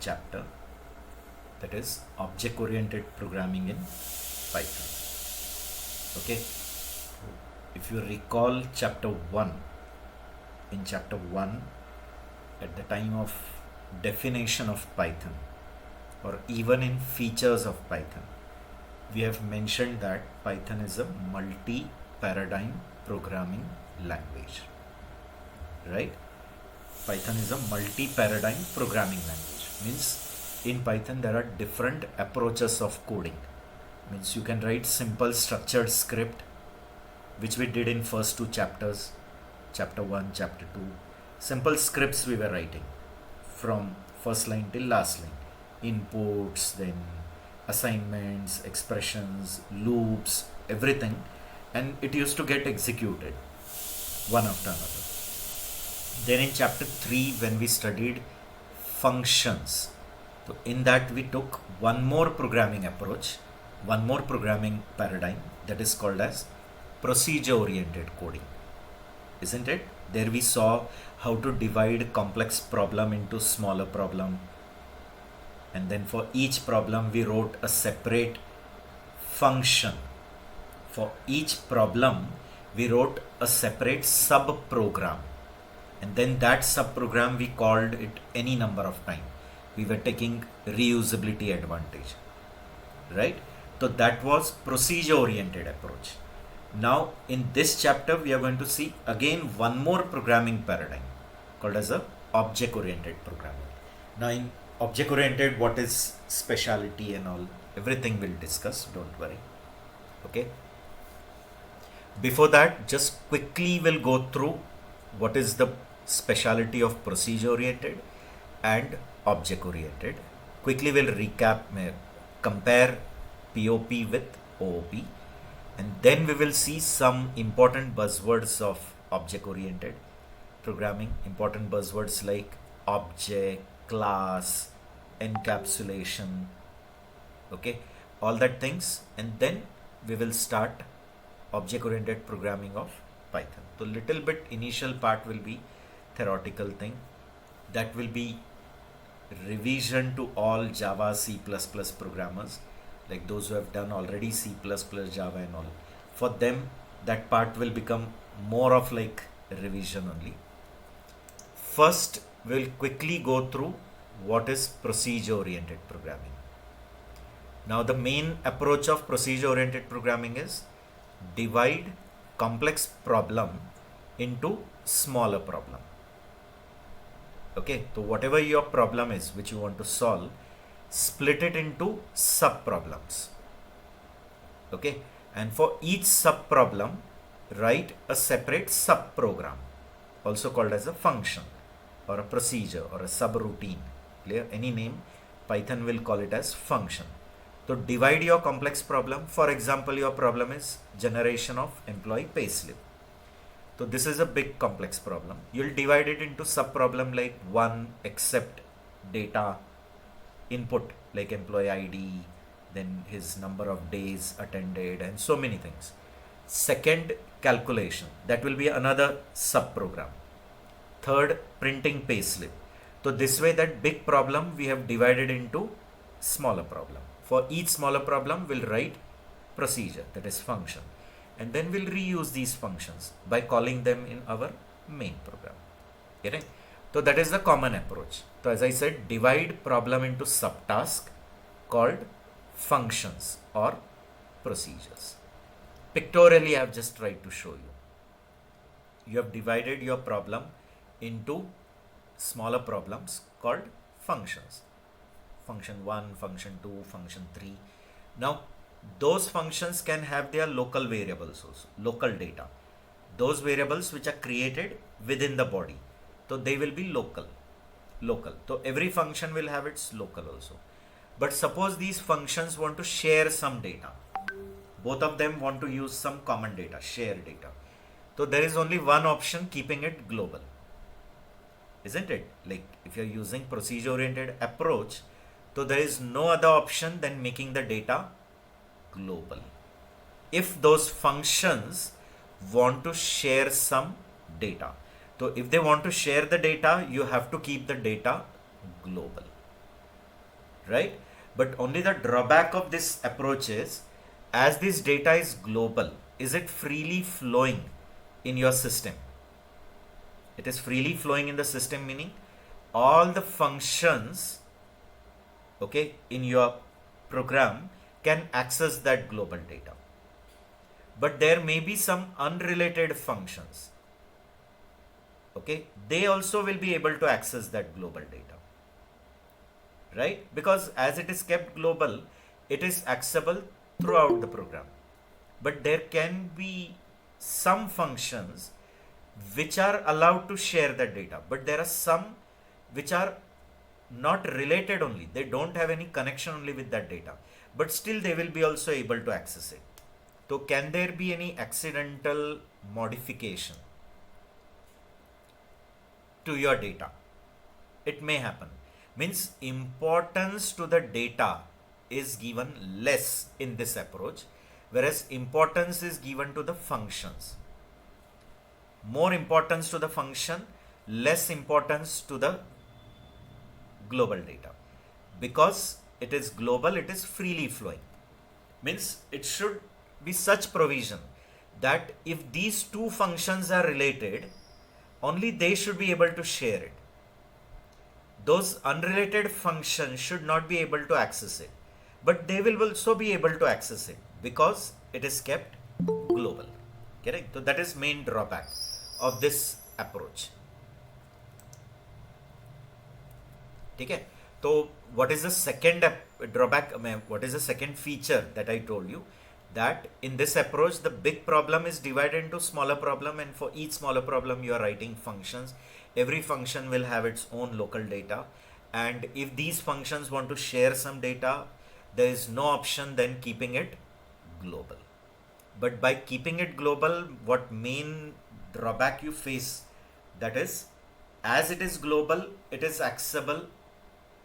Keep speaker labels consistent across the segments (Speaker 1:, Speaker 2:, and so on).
Speaker 1: chapter, that is object oriented programming in Python. Okay, if you recall chapter 1, in chapter 1, at the time of definition of Python, or even in features of Python, we have mentioned that Python is a multi-paradigm programming language, right? Python is a multi-paradigm programming language. Means in Python there are different approaches of coding. Means you can write simple structured script, which we did in first two chapters, chapter 1, chapter 2. Simple scripts we were writing from first line till last line. Inputs, then assignments, expressions, loops, everything, and it used to get executed one after another. Then in chapter 3, when we studied functions, so in that we took one more programming approach, one more programming paradigm, that is called as procedure oriented coding, isn't it? There we saw how to divide complex problem into smaller problem, and then for each problem we wrote a separate function. For each problem we wrote a separate sub program, and then that sub program we called it any number of times. We were taking reusability advantage, right? So that was procedure oriented approach. Now in this chapter we are going to see again one more programming paradigm called as a object oriented programming. Now in object oriented, what is speciality and all, everything we'll discuss, don't worry. Okay, before that, just quickly we'll go through what is the speciality of procedure oriented and object oriented. Quickly we'll recap, compare POP with OOP, and then we will see some important buzzwords of object oriented programming. Important buzzwords like object, class, encapsulation, okay, all that things, and then we will start object oriented programming of Python. So little bit initial part will be theoretical thing, that will be revision to all Java, C++ programmers, like those who have done already C++, Java and all. For them that part will become more of like revision only. First we'll quickly go through what is procedure oriented programming. Now the main approach of procedure oriented programming is divide complex problem into smaller problem. Okay, so whatever your problem is which you want to solve, split it into sub problems. Okay, and for each sub problem write a separate sub program, also called as a function or a procedure or a subroutine. Clear? Any name, Python will call it as function. So divide your complex problem. For example, your problem is generation of employee payslip. So this is a big complex problem. You'll divide it into sub problem like one, accept data, input like employee ID, then his number of days attended, and so many things. Second, calculation, that will be another sub program. Third, printing payslip. So this way that big problem we have divided into smaller problem. For each smaller problem we'll write procedure, that is function, and then we'll reuse these functions by calling them in our main program. Okay? So that is the common approach. So as I said, divide problem into subtask called functions or procedures. Pictorially I have just tried to show you. You have divided your problem into smaller problems called functions. Function 1, function 2, function 3. Now those functions can have their local variables also, local data. Those variables which are created within the body, so they will be local. So every function will have its local also. But suppose these functions want to share some data. Both of them want to use some common data, share data. So there is only one option, keeping it global. Isn't it? Like if you're using procedure oriented approach, so there is no other option than making the data global. If those functions want to share some data, so if they want to share the data, you have to keep the data global. right? But only the drawback of this approach is, as this data is global, is it freely flowing in your system? It is freely flowing in the system, meaning all the functions, okay, in your program can access that global data. But there may be some unrelated functions, okay, they also will be able to access that global data, right? Because as it is kept global, it is accessible throughout the program. But there can be some functions which are allowed to share that data, but there are some which are not related only, they don't have any connection only with that data, but still they will be also able to access it. So can there be any accidental modification to your data? It may happen. Means importance to the data is given less in this approach, whereas importance is given to the functions. More importance to the function, less importance to the global data. Because it is global, it is freely flowing. Means it should be such provision that if these two functions are related, only they should be able to share it. Those unrelated functions should not be able to access it, but they will also be able to access it because it is kept global. Correct? So that is main drawback of this approach. Okay? So what is the second drawback? What is the second feature that I told you? That in this approach, the big problem is divided into smaller problem, and for each smaller problem you are writing functions. Every function will have its own local data, and if these functions want to share some data, there is no option then keeping it global. But by keeping it global, what main drawback you face, that is, as it is global, it is accessible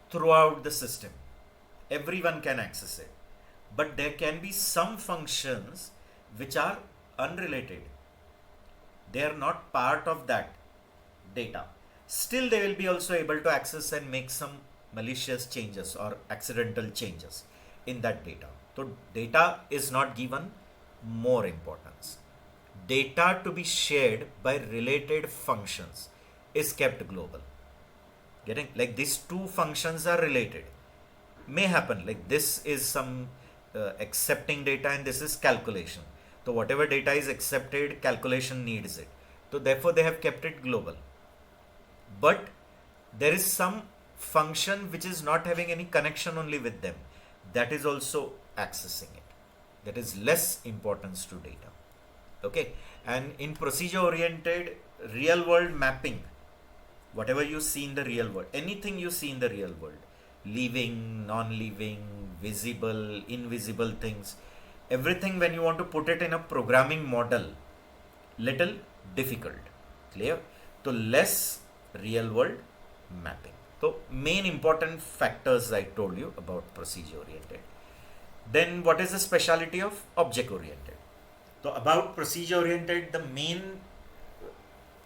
Speaker 1: throughout the system. Everyone can access it. But there can be some functions which are unrelated. They are not part of that data. Still, they will be also able to access and make some malicious changes or accidental changes in that data. So data is not given more importance. Data to be shared by related functions is kept global. Getting? Like these two functions are related. May happen, like this is some accepting data and this is calculation. So whatever data is accepted, calculation needs it. So therefore they have kept it global. But there is some function which is not having any connection only with them, that is also accessing it. That is less importance to data. Okay. And in procedure oriented real world mapping, whatever you see in the real world, anything you see in the real world, living, non-living, visible, invisible things, everything, when you want to put it in a programming model, little difficult. Clear? So less real world mapping. So main important factors I told you about procedure oriented. Then what is the speciality of object oriented? So about procedure oriented, the main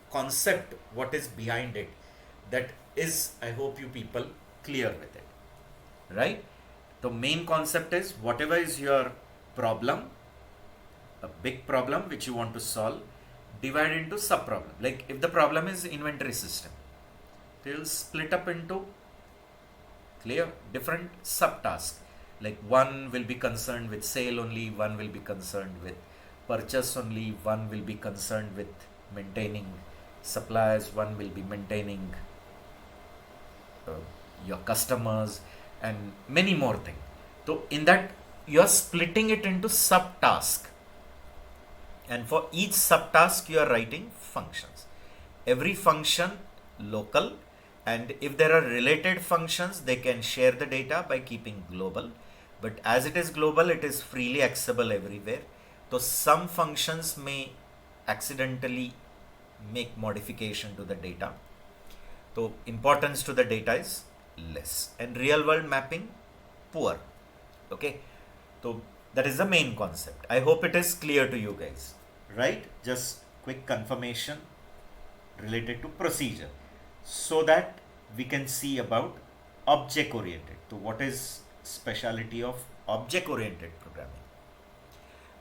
Speaker 1: concept, what is behind it, that is, I hope you people clear with it, right? The main concept is, whatever is your problem, a big problem which you want to solve, divide into sub problem. Like if the problem is inventory system, they will split up into clear different subtasks. Like one will be concerned with sale only, one will be concerned with purchase only, one will be concerned with maintaining suppliers, one will be maintaining your customers, and many more things. So in that you are splitting it into subtask, and for each subtask you are writing functions. Every function local, and if there are related functions, they can share the data by keeping global. But as it is global, it is freely accessible everywhere. So some functions may accidentally make modification to the data. So importance to the data is less, and real world mapping poor. Okay, so that is the main concept. I hope it is clear to you guys, right? Just quick confirmation related to procedure, so that we can see about object oriented. So what is speciality of object oriented programming?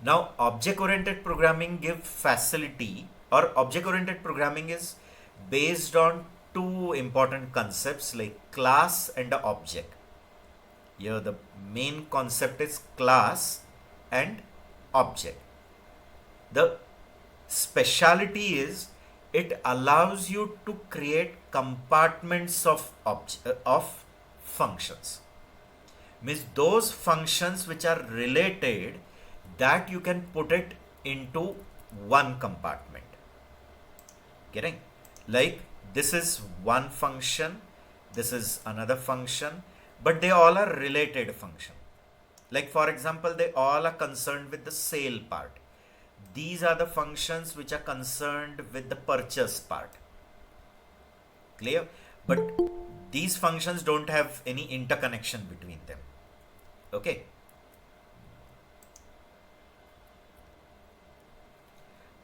Speaker 1: Now object oriented programming give facility, or object oriented programming is based on two important concepts like class and a object. Here the main concept is class and object. The speciality is it allows you to create compartments of functions. Means those functions which are related, that you can put it into one compartment. Getting? Like this is one function, this is another function, but they all are related function. Like for example, they all are concerned with the sale part. These are the functions which are concerned with the purchase part. Clear? But these functions don't have any interconnection between them. Okay.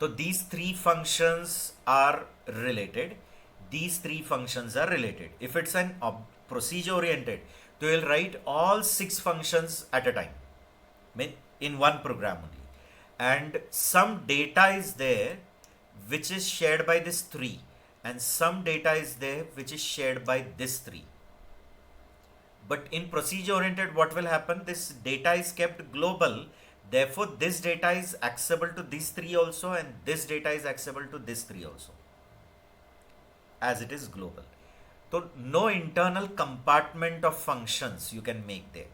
Speaker 1: So these three functions are related. These three functions are related. If it's an procedure oriented, they will write all 6 functions at a time in one program only. And some data is there which is shared by this 3, and some data is there which is shared by this 3. But in procedure oriented, what will happen? This data is kept global. Therefore, this data is accessible to these 3 also, and this data is accessible to this 3 also, as it is global. So no internal compartment of functions you can make there,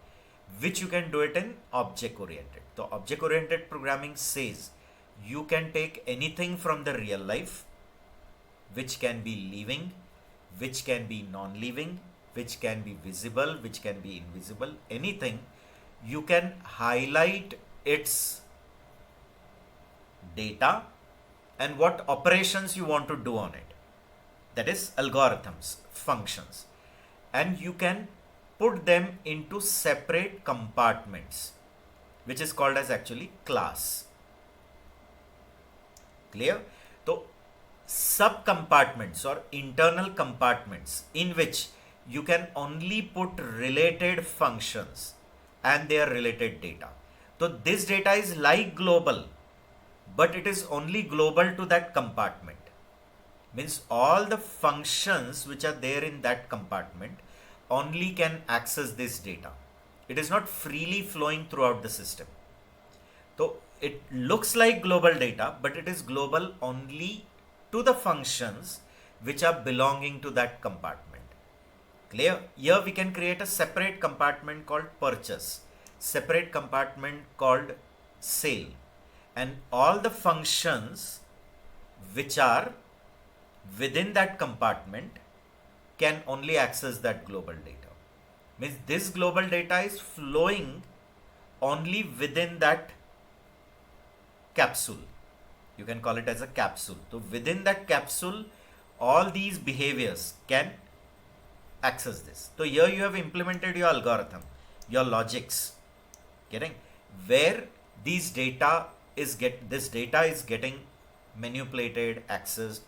Speaker 1: which you can do it in object oriented. So object oriented programming says you can take anything from the real life, which can be living, which can be non-living, which can be visible, which can be invisible, anything. You can highlight its data and what operations you want to do on it. That is algorithms, functions. And you can put them into separate compartments, which is called as actually class. Clear? So sub-compartments or internal compartments in which you can only put related functions and their related data. So this data is like global, but it is only global to that compartment. Means all the functions which are there in that compartment only can access this data. It is not freely flowing throughout the system. So it looks like global data, but it is global only to the functions which are belonging to that compartment. Clear? Here we can create a separate compartment called purchase, separate compartment called sale, and all the functions which are within that compartment can only access that global data. Means this global data is flowing only within that capsule. You can call it as a capsule. So within that capsule, all these behaviors can access this. So here you have implemented your algorithm, your logics, getting where these data is this data is getting manipulated, accessed,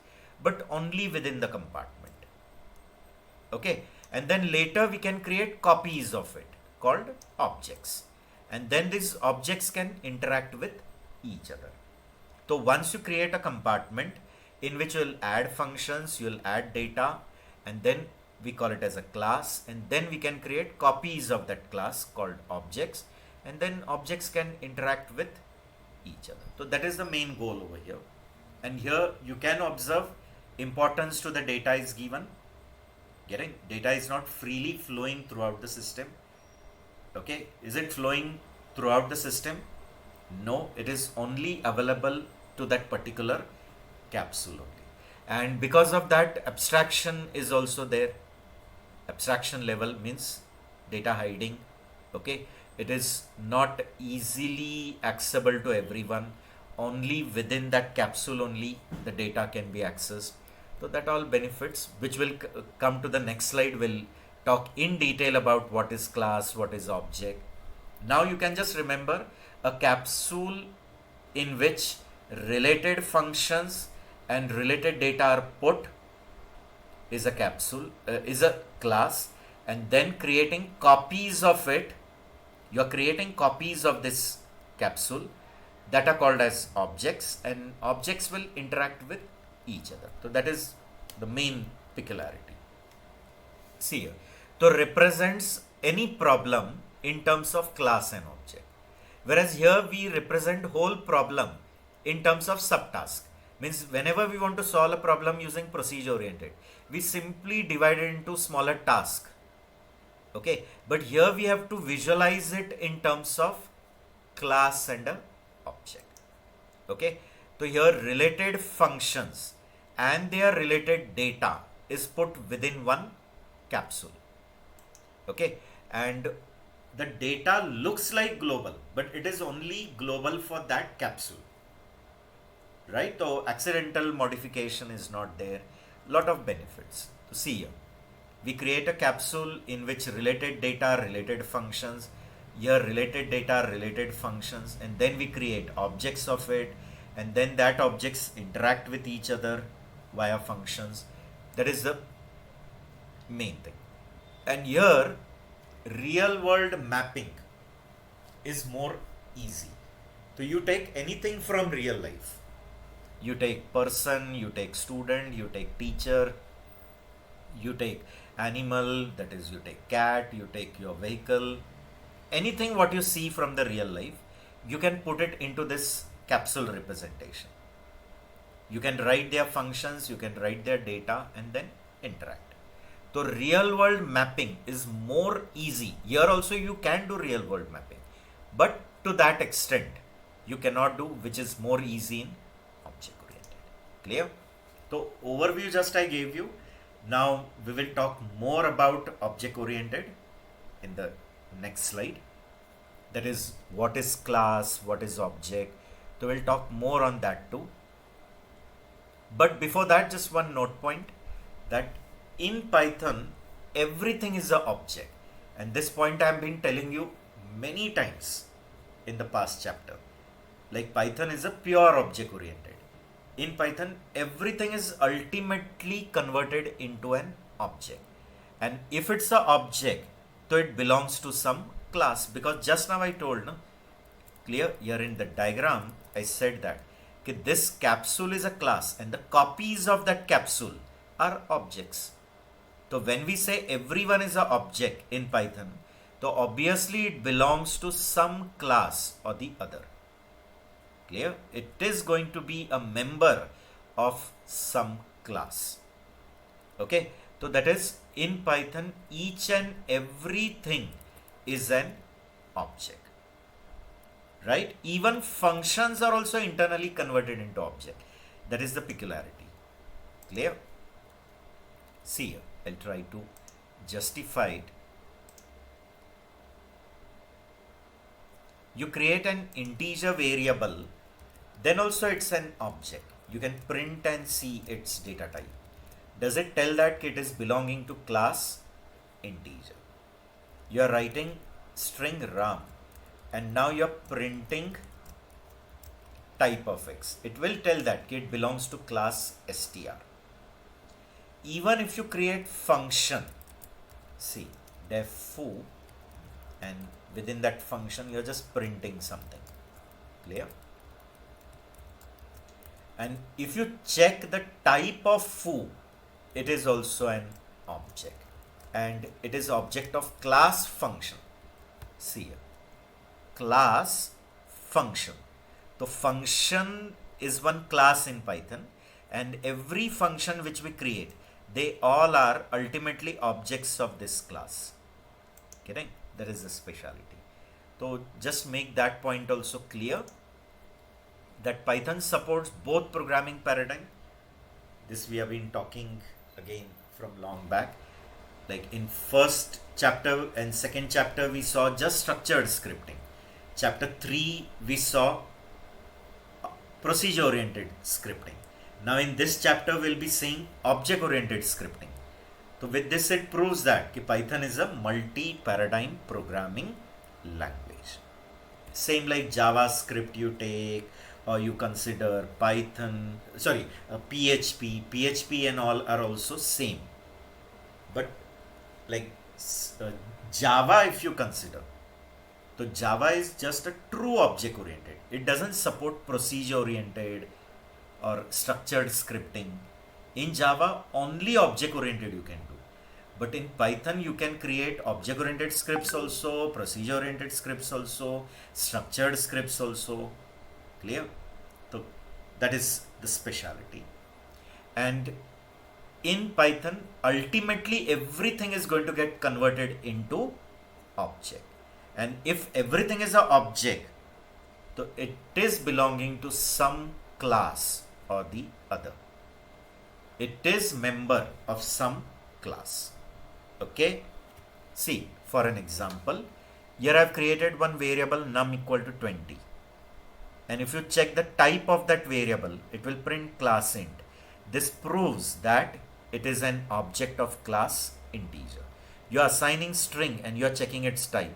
Speaker 1: but only within the compartment. Okay, and then later we can create copies of it called objects, and then these objects can interact with each other. So once you create a compartment in which you will add functions, you will add data, and then we call it as a class, and then we can create copies of that class called objects, and then objects can interact with each other. So that is the main goal over here. And here you can observe importance to the data is given. Getting? Data is not freely flowing throughout the system. Okay, is it flowing throughout the system? No, it is only available to that particular capsule only. And because of that, abstraction is also there. Abstraction level means data hiding. Okay, it is not easily accessible to everyone. Only within that capsule only the data can be accessed. So that all benefits, which will come to the next slide, will talk in detail about what is class, what is object. Now you can just remember a capsule in which related functions and related data are put is a capsule, is a class, and then creating copies of it. You are creating copies of this capsule that are called as objects, and objects will interact with each other. So that is the main peculiarity. See here, so represents any problem in terms of class and object, whereas here we represent whole problem in terms of subtask. Means whenever we want to solve a problem using procedure oriented, we simply divide it into smaller tasks. Okay, but here we have to visualize it in terms of class and a object. Okay, so here related functions and their related data is put within one capsule. Okay, and the data looks like global, but it is only global for that capsule, right? So accidental modification is not there. Lot of benefits to see here. We create a capsule in which related data, related functions, here related data, related functions, and then we create objects of it, and then that objects interact with each other via functions. That is the main thing. And here real world mapping is more easy. So you take anything from real life. You take person, you take student, you take teacher, you take animal, that is you take cat, you take your vehicle, anything what you see from the real life, you can put it into this capsule representation. You can write their functions, you can write their data, and then interact. So real world mapping is more easy. Here also you can do real world mapping, but to that extent you cannot do, which is more easy in object oriented. Clear? So overview just I gave you. Now we will talk more about object oriented in the next slide. That is what is class, what is object. So we'll talk more on that too. But before that, just one note point, that in Python everything is an object, and this point I have been telling you many times in the past chapter. Like Python is a pure object oriented. In Python everything is ultimately converted into an object, and if it's an object, so it belongs to some class, because just now I told, no? Clear? Here in the diagram I said that this capsule is a class and the copies of that capsule are objects. So when we say everyone is an object in Python, so obviously it belongs to some class or the other. Clear? It is going to be a member of some class. Okay, so that is in Python each and everything is an object. Right? Even functions are also internally converted into object. That is the peculiarity. Clear? See here, I'll try to justify it. You create an integer variable, then also it's an object. You can print and see its data type. Does it tell that it is belonging to class integer? You are writing string ram, and now you're printing type of x. It will tell that it belongs to class str. Even if you create function, see def foo, and within that function you're just printing something. Clear? And if you check the type of foo, it is also an object, and it is object of class function. See here, class function. The function is one class in Python, and every function which we create, they all are ultimately objects of this class. Kidding? That is the speciality. So just make that point also clear, that Python supports both programming paradigm. This we have been talking again from long back. Like in first chapter and second chapter we saw just structured scripting. Chapter 3 we saw procedure oriented scripting. Now in this chapter we'll be seeing object oriented scripting. So with this it proves that Python is a multi-paradigm programming language. Same like JavaScript you take, or you consider Python, PHP and all are also same. But like Java, if you consider, so Java is just a true object oriented. It doesn't support procedure oriented or structured scripting. In Java, only object oriented you can do. But in Python, you can create object oriented scripts also, procedure oriented scripts also, structured scripts also. Clear? So that is the speciality. And in Python, ultimately everything is going to get converted into object. And if everything is an object, so it is belonging to some class or the other. It is member of some class. Okay? See, for an example, here I have created one variable num equal to 20. And if you check the type of that variable, it will print class int. This proves that it is an object of class integer. You are assigning string and you are checking its type.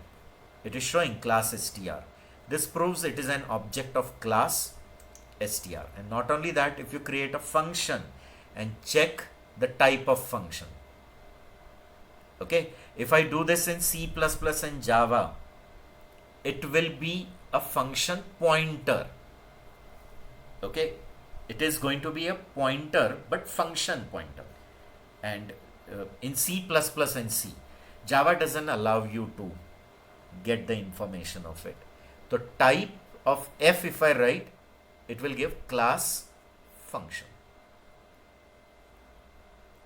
Speaker 1: It is showing class str. This proves it is an object of class str. And not only that, if you create a function and check the type of function. Okay, if I do this in C++ and Java, it will be a function pointer. Okay, it is going to be a pointer, but function pointer. And in C++ and C, Java doesn't allow you to get the information of it. So type of f, if I write, it will give class function.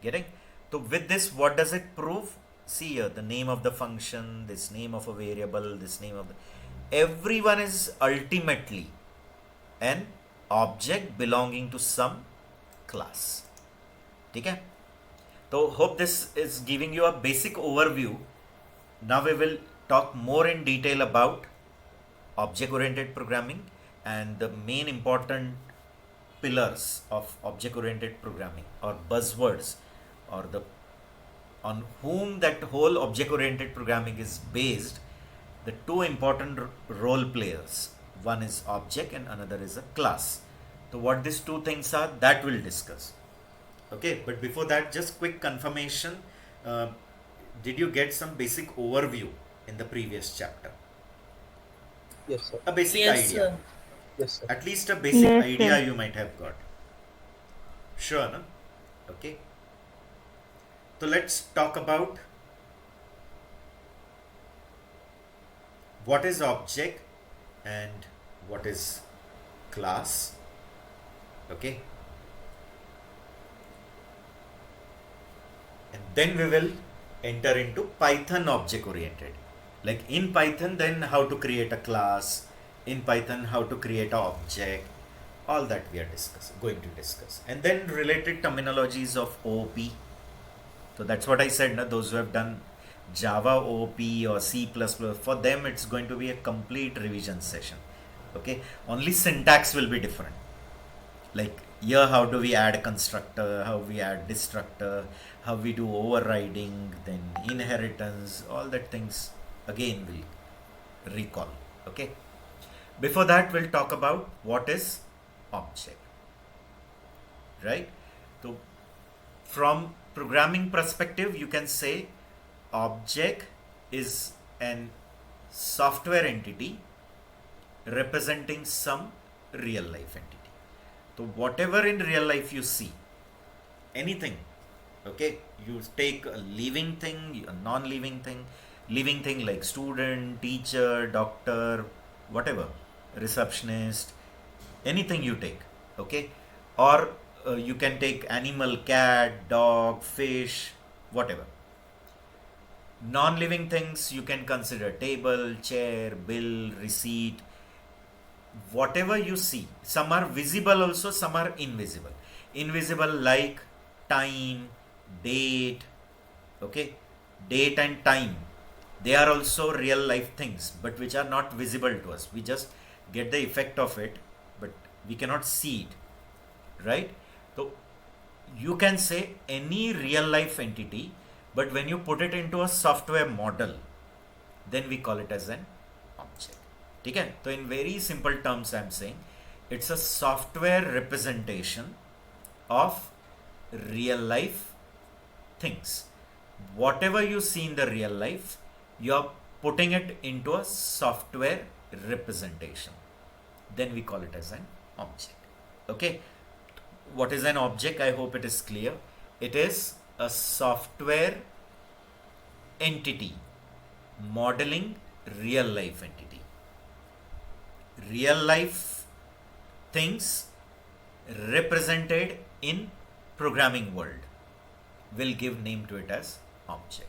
Speaker 1: Getting? So with this, what does it prove? See here, the name of the function, this name of a variable, this name of the... Everyone is ultimately an object belonging to some class. Okay? So hope this is giving you a basic overview. Now we will talk more in detail about object-oriented programming and the main important pillars of object-oriented programming, or buzzwords, or the on whom that whole object-oriented programming is based. The two important role players, one is object and another is a class. So what these two things are, that we'll discuss. Okay, but before that, just quick confirmation. Did you get some basic overview in the previous chapter?
Speaker 2: Yes, sir.
Speaker 1: A basic
Speaker 3: Yes,
Speaker 1: idea.
Speaker 3: sir.
Speaker 2: Yes, sir.
Speaker 1: At least a basic
Speaker 3: Yes,
Speaker 1: idea
Speaker 3: sir.
Speaker 1: you might have got. Sure, no? Okay. So let's talk about what is object and what is class. Okay. And then we will enter into Python object oriented. Like in Python, then how to create a class. In Python, how to create an object. All that we are going to discuss. And then related terminologies of OOP. So that's what I said, those who have done Java OOP or C++, for them it's going to be a complete revision session. Okay, only syntax will be different. Like here, how do we add a constructor, how we add destructor, how we do overriding, then inheritance, all that things again we'll recall. Okay, before that we'll talk about what is object, right? So from programming perspective, you can say object is an software entity representing some real life entity. So whatever in real life you see, anything, okay, you take a living thing, a non-living thing like student, teacher, doctor, whatever, receptionist, anything you take, okay, or you can take animal, cat, dog, fish, whatever. Non-living things you can consider table, chair, bill, receipt, whatever you see. Some are visible also, some are invisible. Invisible like time, date, okay, date and time. They are also real life things, but which are not visible to us. We just get the effect of it, but we cannot see it, right? So you can say any real life entity, but when you put it into a software model, then we call it as an object. Okay? So in very simple terms, I am saying it's a software representation of real life things. whatever you see in the real life, you're putting it into a software representation. Then we call it as an object. Okay. What is an object? I hope it is clear. It is a software entity modeling real life entity. Real life things represented in programming world will give name to it as object.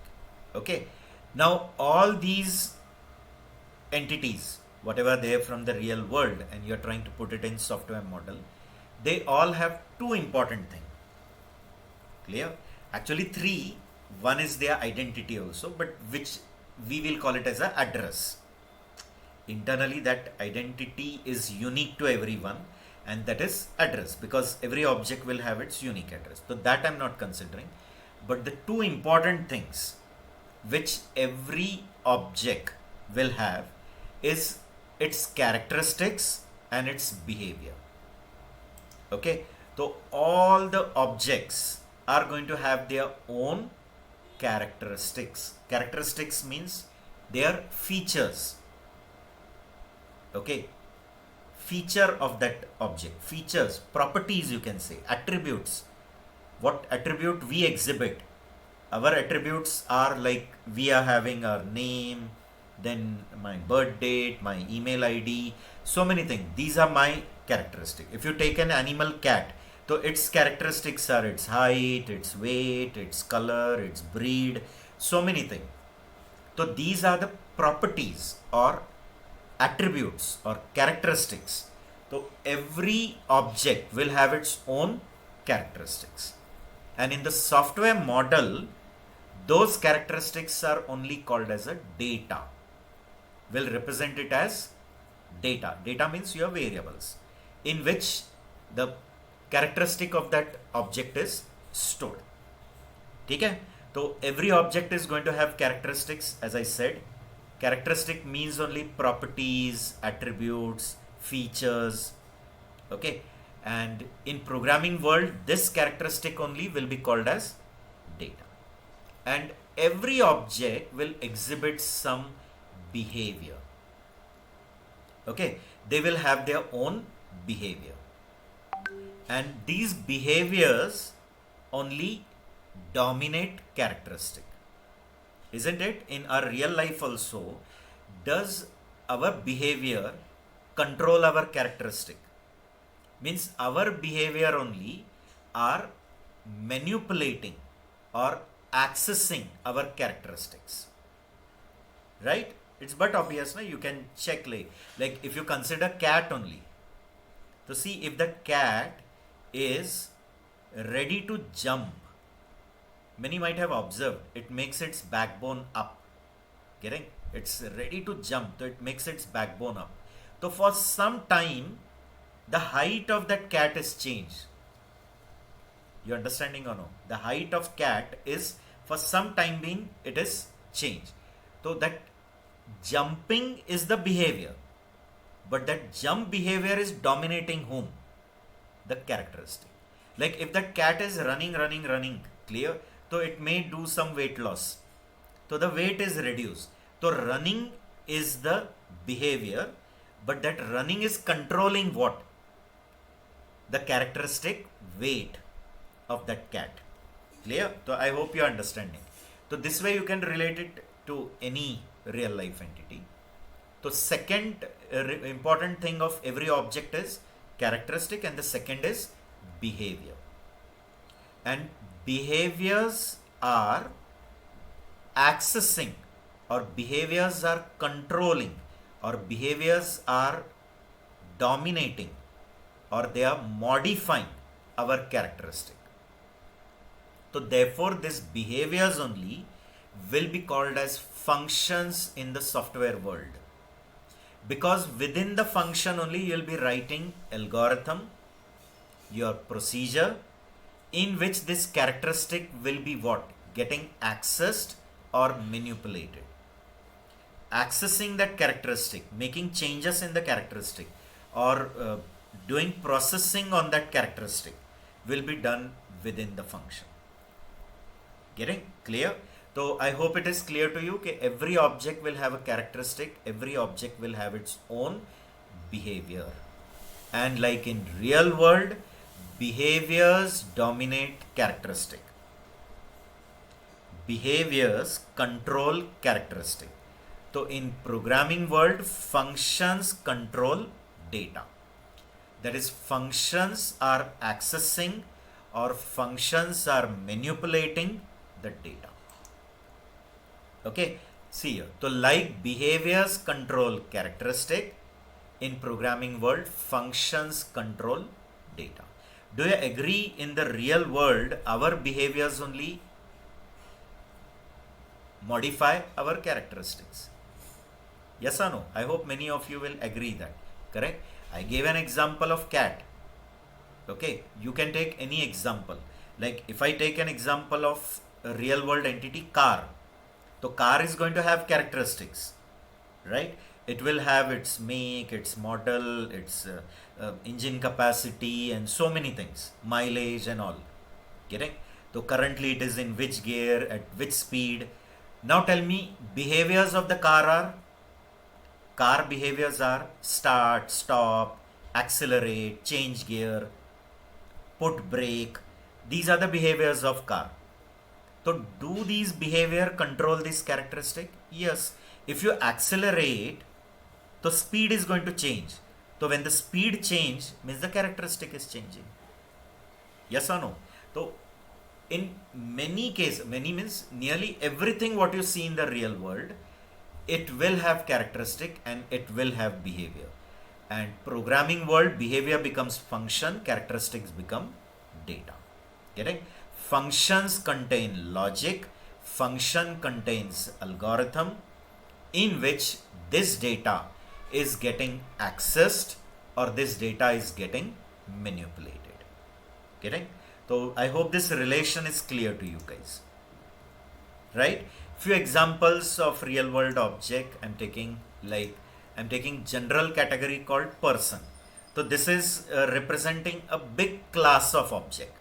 Speaker 1: Okay. Now all these entities, whatever they are from the real world, and you're trying to put it in software model, they all have two important things. Clear? Actually three. One is their identity also, but which we will call it as an address. Internally that identity is unique to everyone, and that is address, because every object will have its unique address. So that I'm not considering. But the two important things which every object will have is its characteristics and its behavior. Okay, so all the objects are going to have their own characteristics. Characteristics means their features. Okay, feature of that object, features, properties, you can say, attributes. What attribute we exhibit? Our attributes are like we are having our name, then my birth date, my email ID, so many things. These are my characteristics. If you take an animal cat, so its characteristics are its height, its weight, its color, its breed, so many things. So these are the properties or attributes or characteristics. So every object will have its own characteristics. And in the software model, those characteristics are only called as a data. We'll represent it as data. Data means your variables in which the characteristic of that object is stored. Okay? So every object is going to have characteristics, as I said. Characteristic means only properties, attributes, features. Okay? And in programming world, this characteristic only will be called as data. And every object will exhibit some behavior. Okay, they will have their own behavior. And these behaviors only dominate characteristic. Isn't it? In our real life also, does our behavior control our characteristic? Means our behavior only are manipulating or accessing our characteristics. Right? It's but obvious, no? You can check like if you consider cat only. So see, if the cat is ready to jump, many might have observed, it makes its backbone up. Getting? It's ready to jump, so it makes its backbone up. So for some time, the height of that cat is changed. You understanding or no? The height of cat is, for some time being, it is changed. So that jumping is the behavior. But that jump behavior is dominating whom? The characteristic. Like if that cat is running, clear? So it may do some weight loss. So the weight is reduced. So running is the behavior, but that running is controlling what? The characteristic weight of that cat. Clear? So I hope you are understanding. So this way you can relate it to any real life entity. So second important thing of every object is characteristic, and the second is behavior. And behaviors are accessing, or behaviors are controlling, or behaviors are dominating, or they are modifying our characteristic. So therefore these behaviors only will be called as functions in the software world, because within the function only you will be writing algorithm, your procedure, in which this characteristic will be what? Getting accessed or manipulated. Accessing that characteristic, making changes in the characteristic, or doing processing on that characteristic will be done within the function. Getting clear? So I hope it is clear to you that every object will have a characteristic, every object will have its own behavior. And like in real world, behaviors dominate characteristic. Behaviors control characteristic. So in programming world, functions control data. That is, functions are accessing or functions are manipulating the data. Okay, see here. So like behaviors control characteristic, in programming world, functions control data. Do you agree in the real world, our behaviors only modify our characteristics? Yes or no? I hope many of you will agree that. Correct? I gave an example of cat. Okay, you can take any example. Like if I take an example of a real world entity, car. So car is going to have characteristics, right? It will have its make, its model, its engine capacity, and so many things, mileage and all. Getting? So currently it is in which gear, at which speed. Now tell me, behaviors of the car behaviors are start, stop, accelerate, change gear, put brake. These are the behaviors of car. So do these behavior control this characteristic? Yes. If you accelerate, the speed is going to change. So when the speed change, means the characteristic is changing. Yes or no? So in many cases, many means nearly everything what you see in the real world, it will have characteristic and it will have behavior. And programming world, behavior becomes function, characteristics become data. Getting? Functions contain logic, function contains algorithm in which this data is getting accessed or this data is getting manipulated. Getting? So I hope this relation is clear to you guys. Right? Few examples of real world object I'm taking, like I'm taking general category called person. So this is representing a big class of object.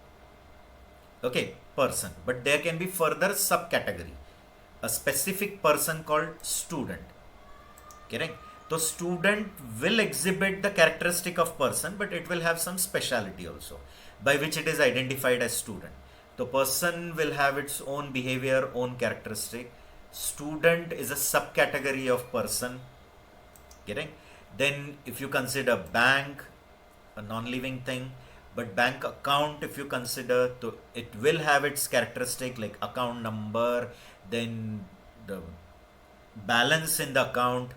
Speaker 1: Okay, person. But there can be further subcategory. A specific person called student. Correct? So student will exhibit the characteristic of person, but it will have some speciality also, by which it is identified as student. The person will have its own behavior, own characteristic. Student is a subcategory of person. Getting? Then if you consider bank, a non-living thing, but bank account, if you consider, so it will have its characteristic like account number, then the balance in the account.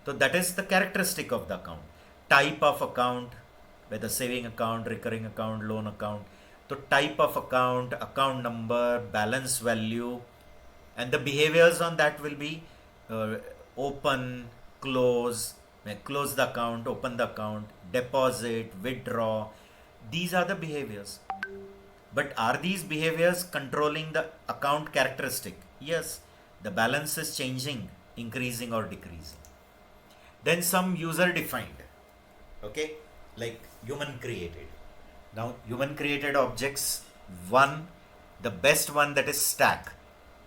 Speaker 1: So that is the characteristic of the account. Type of account, whether saving account, recurring account, loan account. So type of account, account number, balance value, and the behaviors on that will be open, close the account, open the account, deposit, withdraw. These are the behaviors. But are these behaviors controlling the account characteristic? Yes. The balance is changing, increasing or decreasing. Then some user defined. Okay. Like human created. Now human created objects, one, the best one, that is stack.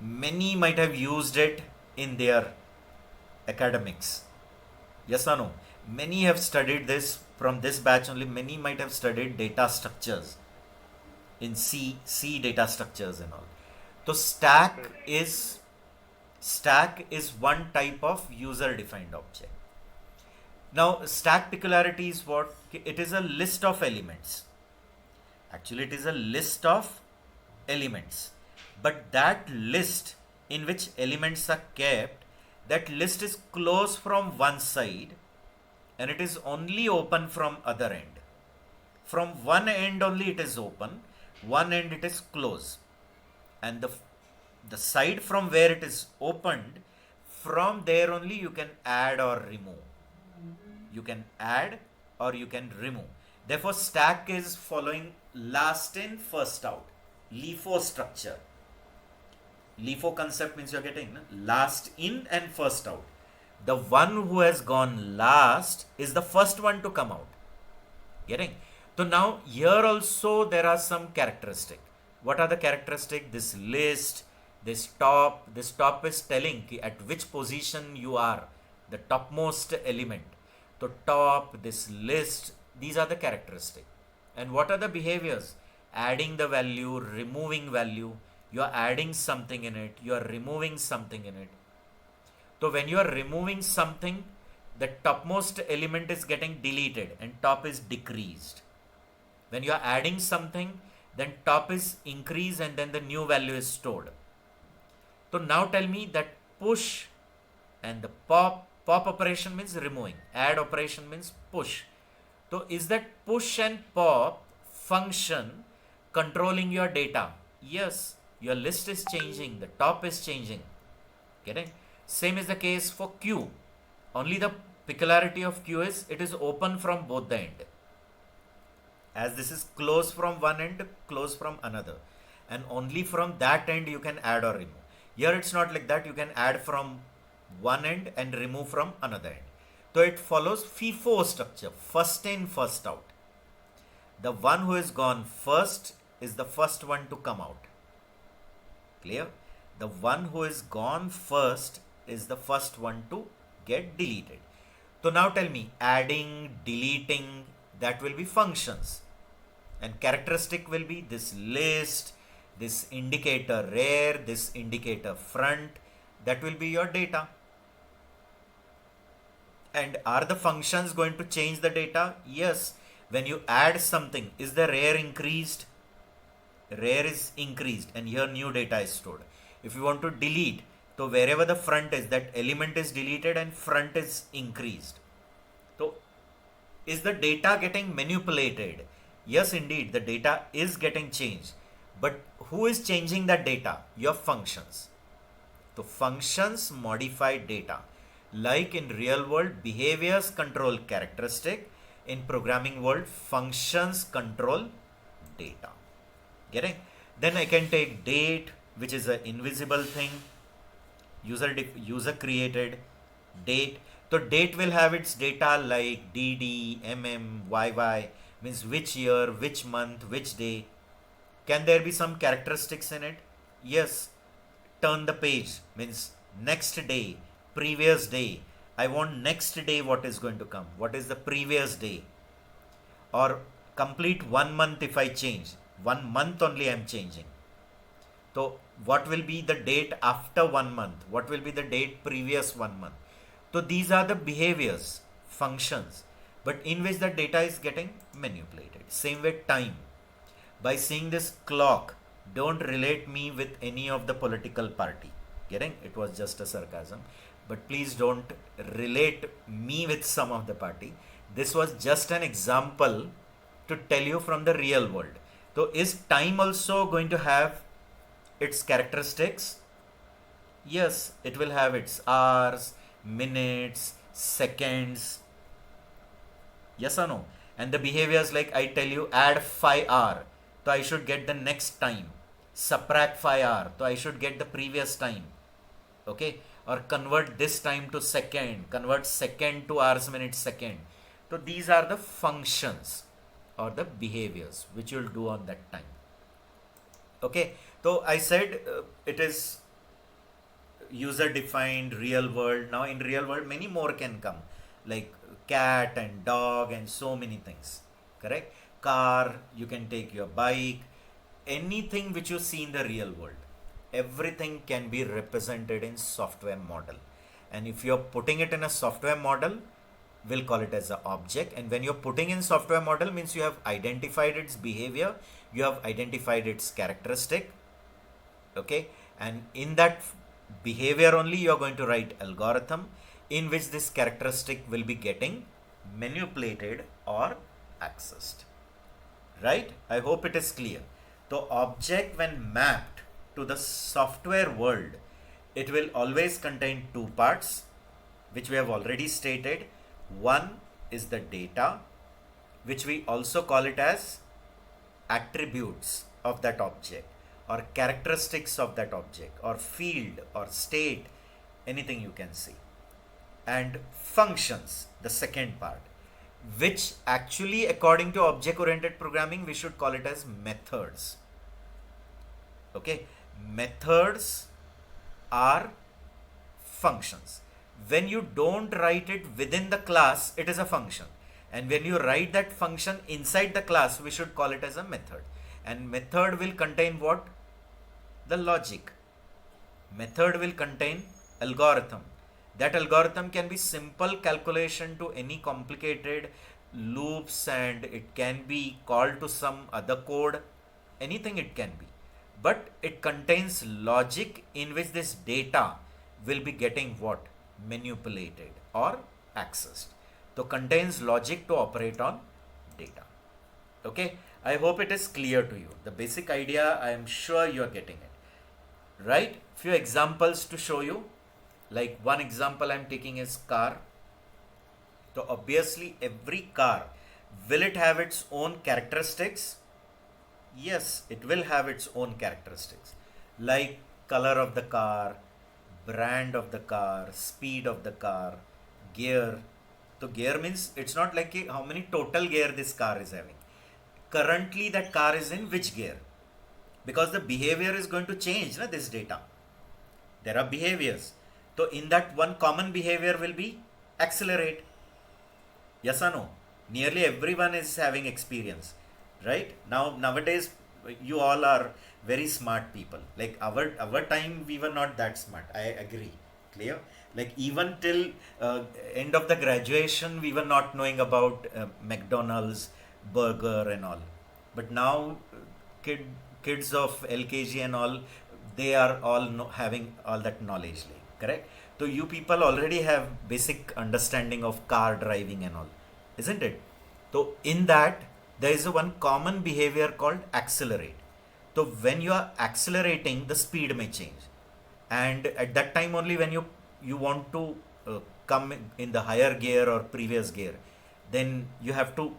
Speaker 1: Many might have used it in their academics. Yes or no? Many have studied this from this batch only. Many might have studied data structures in C data structures and all. So stack is one type of user defined object. Now stack peculiarity is what? It is a list of elements. Actually it is a list of elements, but that list in which elements are kept, that list is closed from one side and it is only open from other end. From one end only it is open, one end it is closed, and the side from where it is opened, from there only you can add or remove. You can add or you can remove. Therefore stack is following last in first out, LIFO structure. LIFO concept means you're getting last in and first out. The one who has gone last is the first one to come out. Getting? So now here also there are some characteristics. What are the characteristics? This list, this top is telling ki at which position you are, the topmost element. So top, this list, these are the characteristics. And what are the behaviors? Adding the value, removing value. You are adding something in it, you are removing something in it. So when you are removing something, the topmost element is getting deleted and top is decreased. When you are adding something, then top is increased and then the new value is stored. So now tell me that push and the pop operation means removing, add operation means push. So is that push and pop function controlling your data? Yes, your list is changing, the top is changing. Getting? Same is the case for queue. Only the peculiarity of queue is it is open from both the end. As this is closed from one end, closed from another. And only from that end you can add or remove. Here it's not like that. You can add from one end and remove from another end. So it follows FIFO structure. First in, first out. The one who is gone first is the first one to come out. Clear? The one who is gone first is the first one to get deleted. So now tell me, adding, deleting, that will be functions. And characteristic will be this list, this indicator rear, this indicator front. That will be your data. And are the functions going to change the data? Yes. When you add something, is the rear increased? Rear is increased and here new data is stored. If you want to delete, so wherever the front is, that element is deleted and front is increased. So is the data getting manipulated? Yes, indeed, the data is getting changed. But who is changing that data? Your functions. So functions modify data. Like in real world, behaviors control characteristic. In programming world, functions control data. Getting? Then I can take date, which is an invisible thing. User created date. So date will have its data like DD, MM, YY, means which year, which month, which day. Can there be some characteristics in it? Yes. Turn the page means next day, previous day. I want next day what is going to come. What is the previous day? Or complete 1 month if I change. 1 month only I am changing. So what will be the date after 1 month? What will be the date previous 1 month? So these are the behaviors, functions, but in which the data is getting manipulated. Same with time. By seeing this clock, don't relate me with any of the political party. Getting? It was just a sarcasm. But please don't relate me with some of the party. This was just an example to tell you from the real world. So is time also going to have its characteristics? Yes, it will have its hours, minutes, seconds. Yes or no? And the behaviors like I tell you add 5 hour, so I should get the next time. Subtract 5 hour, so I should get the previous time. Okay? Or convert this time to second, convert second to hours, minutes, second. So these are the functions or the behaviors which you'll do on that time. Okay? So I said it is user defined, real world. Now in real world many more can come, like cat and dog and so many things. Correct? Car, you can take your bike, anything which you see in the real world. Everything can be represented in software model. And if you're putting it in a software model, we'll call it as an object. And when you're putting in software model means you have identified its behavior, you have identified its characteristic. Okay? And in that behavior only you are going to write algorithm in which this characteristic will be getting manipulated or accessed. Right? I hope it is clear. So object when mapped to the software world, it will always contain two parts which we have already stated. One is the data, which we also call it as attributes of that object or characteristics of that object or field or state, anything you can see. And functions, the second part, which actually according to object oriented programming we should call it as methods. Okay, methods are functions. When you don't write it within the class, it is a function. And when you write that function inside the class, we should call it as a method. And method will contain what? The logic. Method will contain algorithm. That algorithm can be simple calculation to any complicated loops, and it can be called to some other code, anything it can be. But it contains logic in which this data will be getting what? Manipulated or accessed. So contains logic to operate on data. Okay, I hope it is clear to you. The basic idea, I am sure you are getting it. Right? Few examples to show you. Like one example I'm taking is car. So obviously every car, will it have its own characteristics? Yes, it will have its own characteristics. Like color of the car, brand of the car, speed of the car, gear. So gear means it's not like how many total gear this car is having. Currently that car is in which gear? Because the behavior is going to change, this data. There are behaviors. So in that, one common behavior will be accelerate. Yes or no? Nearly everyone is having experience, right? Nowadays, you all are very smart people. Like our time, we were not that smart. I agree. Clear? Like even till end of the graduation, we were not knowing about McDonald's, burger and all. But now, kids of LKG and all, they are all having all that knowledge. Like, correct? So you people already have basic understanding of car driving and all, isn't it? So in that, there is a one common behavior called accelerate. So when you are accelerating, the speed may change, and at that time only, when you want to come in the higher gear or previous gear, then you have to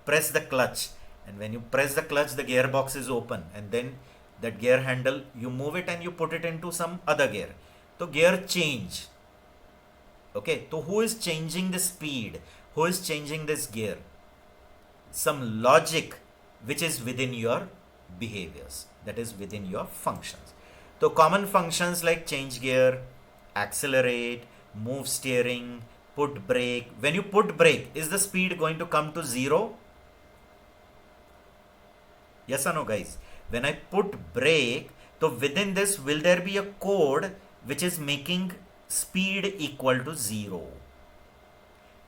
Speaker 1: press the clutch, and when you press the clutch, the gearbox is open, and then that gear handle, you move it and you put it into some other gear. So gear change. Okay, so who is changing the speed? Who is changing this gear? Some logic which is within your behaviors, that is within your functions. So common functions like change gear, accelerate, move steering, put brake. When you put brake, is the speed going to come to 0? Yes or no, guys? When I put brake, so within this, will there be a code which is making speed equal to 0?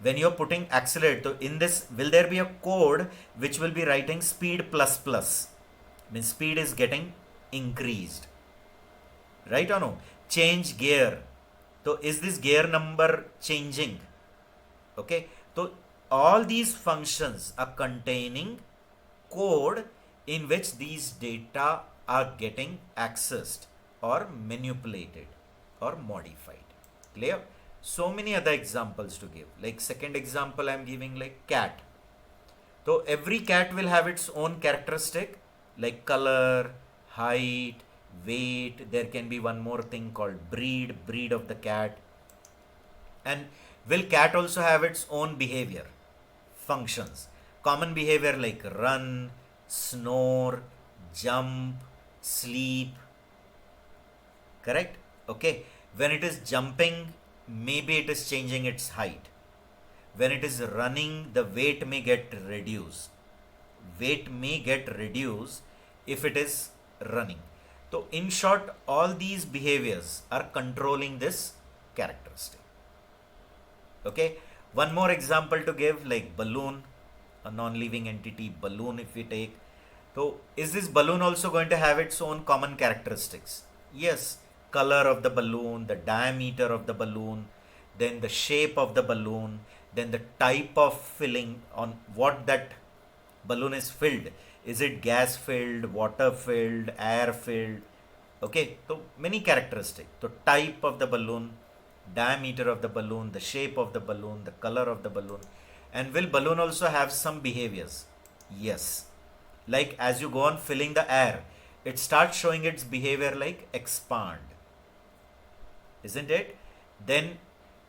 Speaker 1: When you're putting accelerate, so in this, will there be a code which will be writing speed plus plus? Means speed is getting increased. Right or no? Change gear. So is this gear number changing? Okay. So all these functions are containing code in which these data are getting accessed or manipulated or modified. Clear? So many other examples to give. Like second example I'm giving, like cat. So every cat will have its own characteristic like color, height, weight. There can be one more thing called breed of the cat. And will cat also have its own behavior, functions? Common behavior like run, snore, jump, sleep. Correct? Okay. When it is jumping, maybe it is changing its height. When it is running, the weight may get reduced. Weight may get reduced if it is running. So in short, all these behaviors are controlling this characteristic. Okay. One more example to give, like balloon, a non-living entity balloon if we take. So is this balloon also going to have its own common characteristics? Yes. Color of the balloon, the diameter of the balloon, then the shape of the balloon, then the type of filling, on what that balloon is filled. Is it gas filled, water filled, air filled? Okay, so many characteristics. So type of the balloon, diameter of the balloon, the shape of the balloon, the color of the balloon. And will balloon also have some behaviors? Yes. Like as you go on filling the air, it starts showing its behavior like expand. Isn't it? Then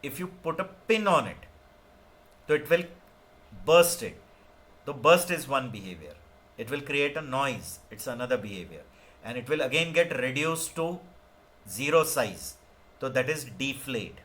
Speaker 1: if you put a pin on it, so it will burst it. So burst is one behavior. It will create a noise. It's another behavior. And it will again get reduced to zero size, so that is deflate.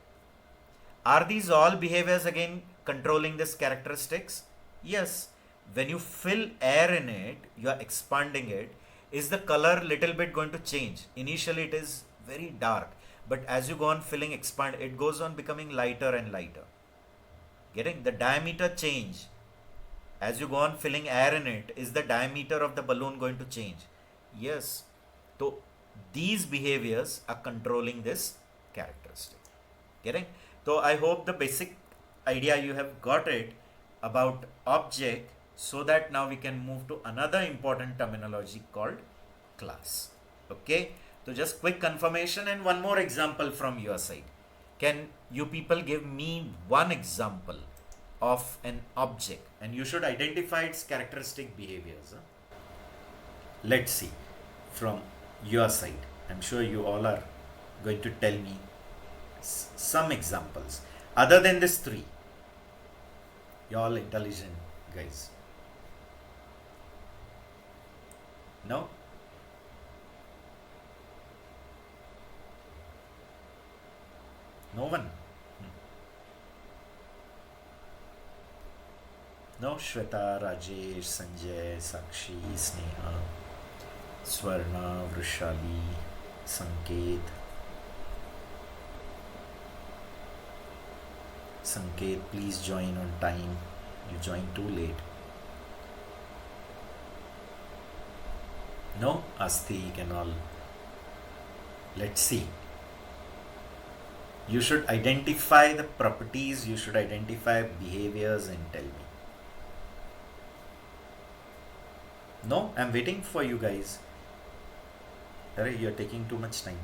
Speaker 1: Are these all behaviors again controlling this characteristics? Yes. When you fill air in it, you are expanding it. Is the color little bit going to change? Initially it is very dark, but as you go on filling, expand, it goes on becoming lighter and lighter. Getting the diameter change. As you go on filling air in it, is the diameter of the balloon going to change? Yes. So these behaviors are controlling this characteristic. Getting? So I hope the basic idea you have got it about object, so that now we can move to another important terminology called class. Okay, so just quick confirmation and one more example from your side. Can you people give me one example of an object, and you should identify its characteristic behaviors, huh? Let's see from your side. I'm sure you all are going to tell me some examples other than this three. You're all intelligent guys. No? No one? No? Shweta, Rajesh, Sanjay, Sakshi, Sneha, Swarna, Vrishali, Sanket. Sanket, please join on time. You joined too late. No? Astik and all. Let's see. You should identify the properties, you should identify behaviors and tell me. No? I'm waiting for you guys. Arey, you're taking too much time.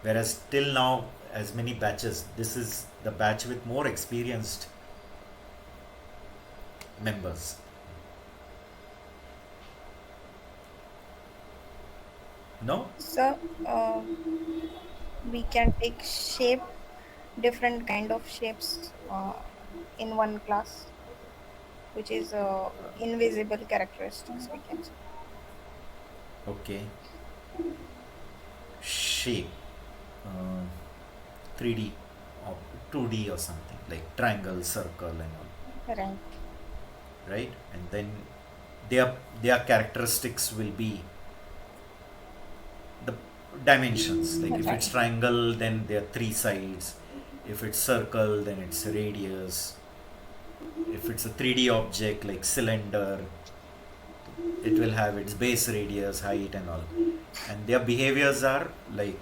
Speaker 1: Whereas till now, as many batches, this is the batch with more experienced members. No?
Speaker 3: So we can take shape, different kind of shapes in one class, which is invisible characteristics, we can say.
Speaker 1: Okay. Shape. 3D or 2D or something like triangle, circle and all.
Speaker 3: Right.
Speaker 1: Right? And then their characteristics will be the dimensions. Like if it's triangle, then there are 3 sides. If it's circle, then it's radius. If it's a 3D object like cylinder, it will have its base, radius, height and all. And their behaviors are like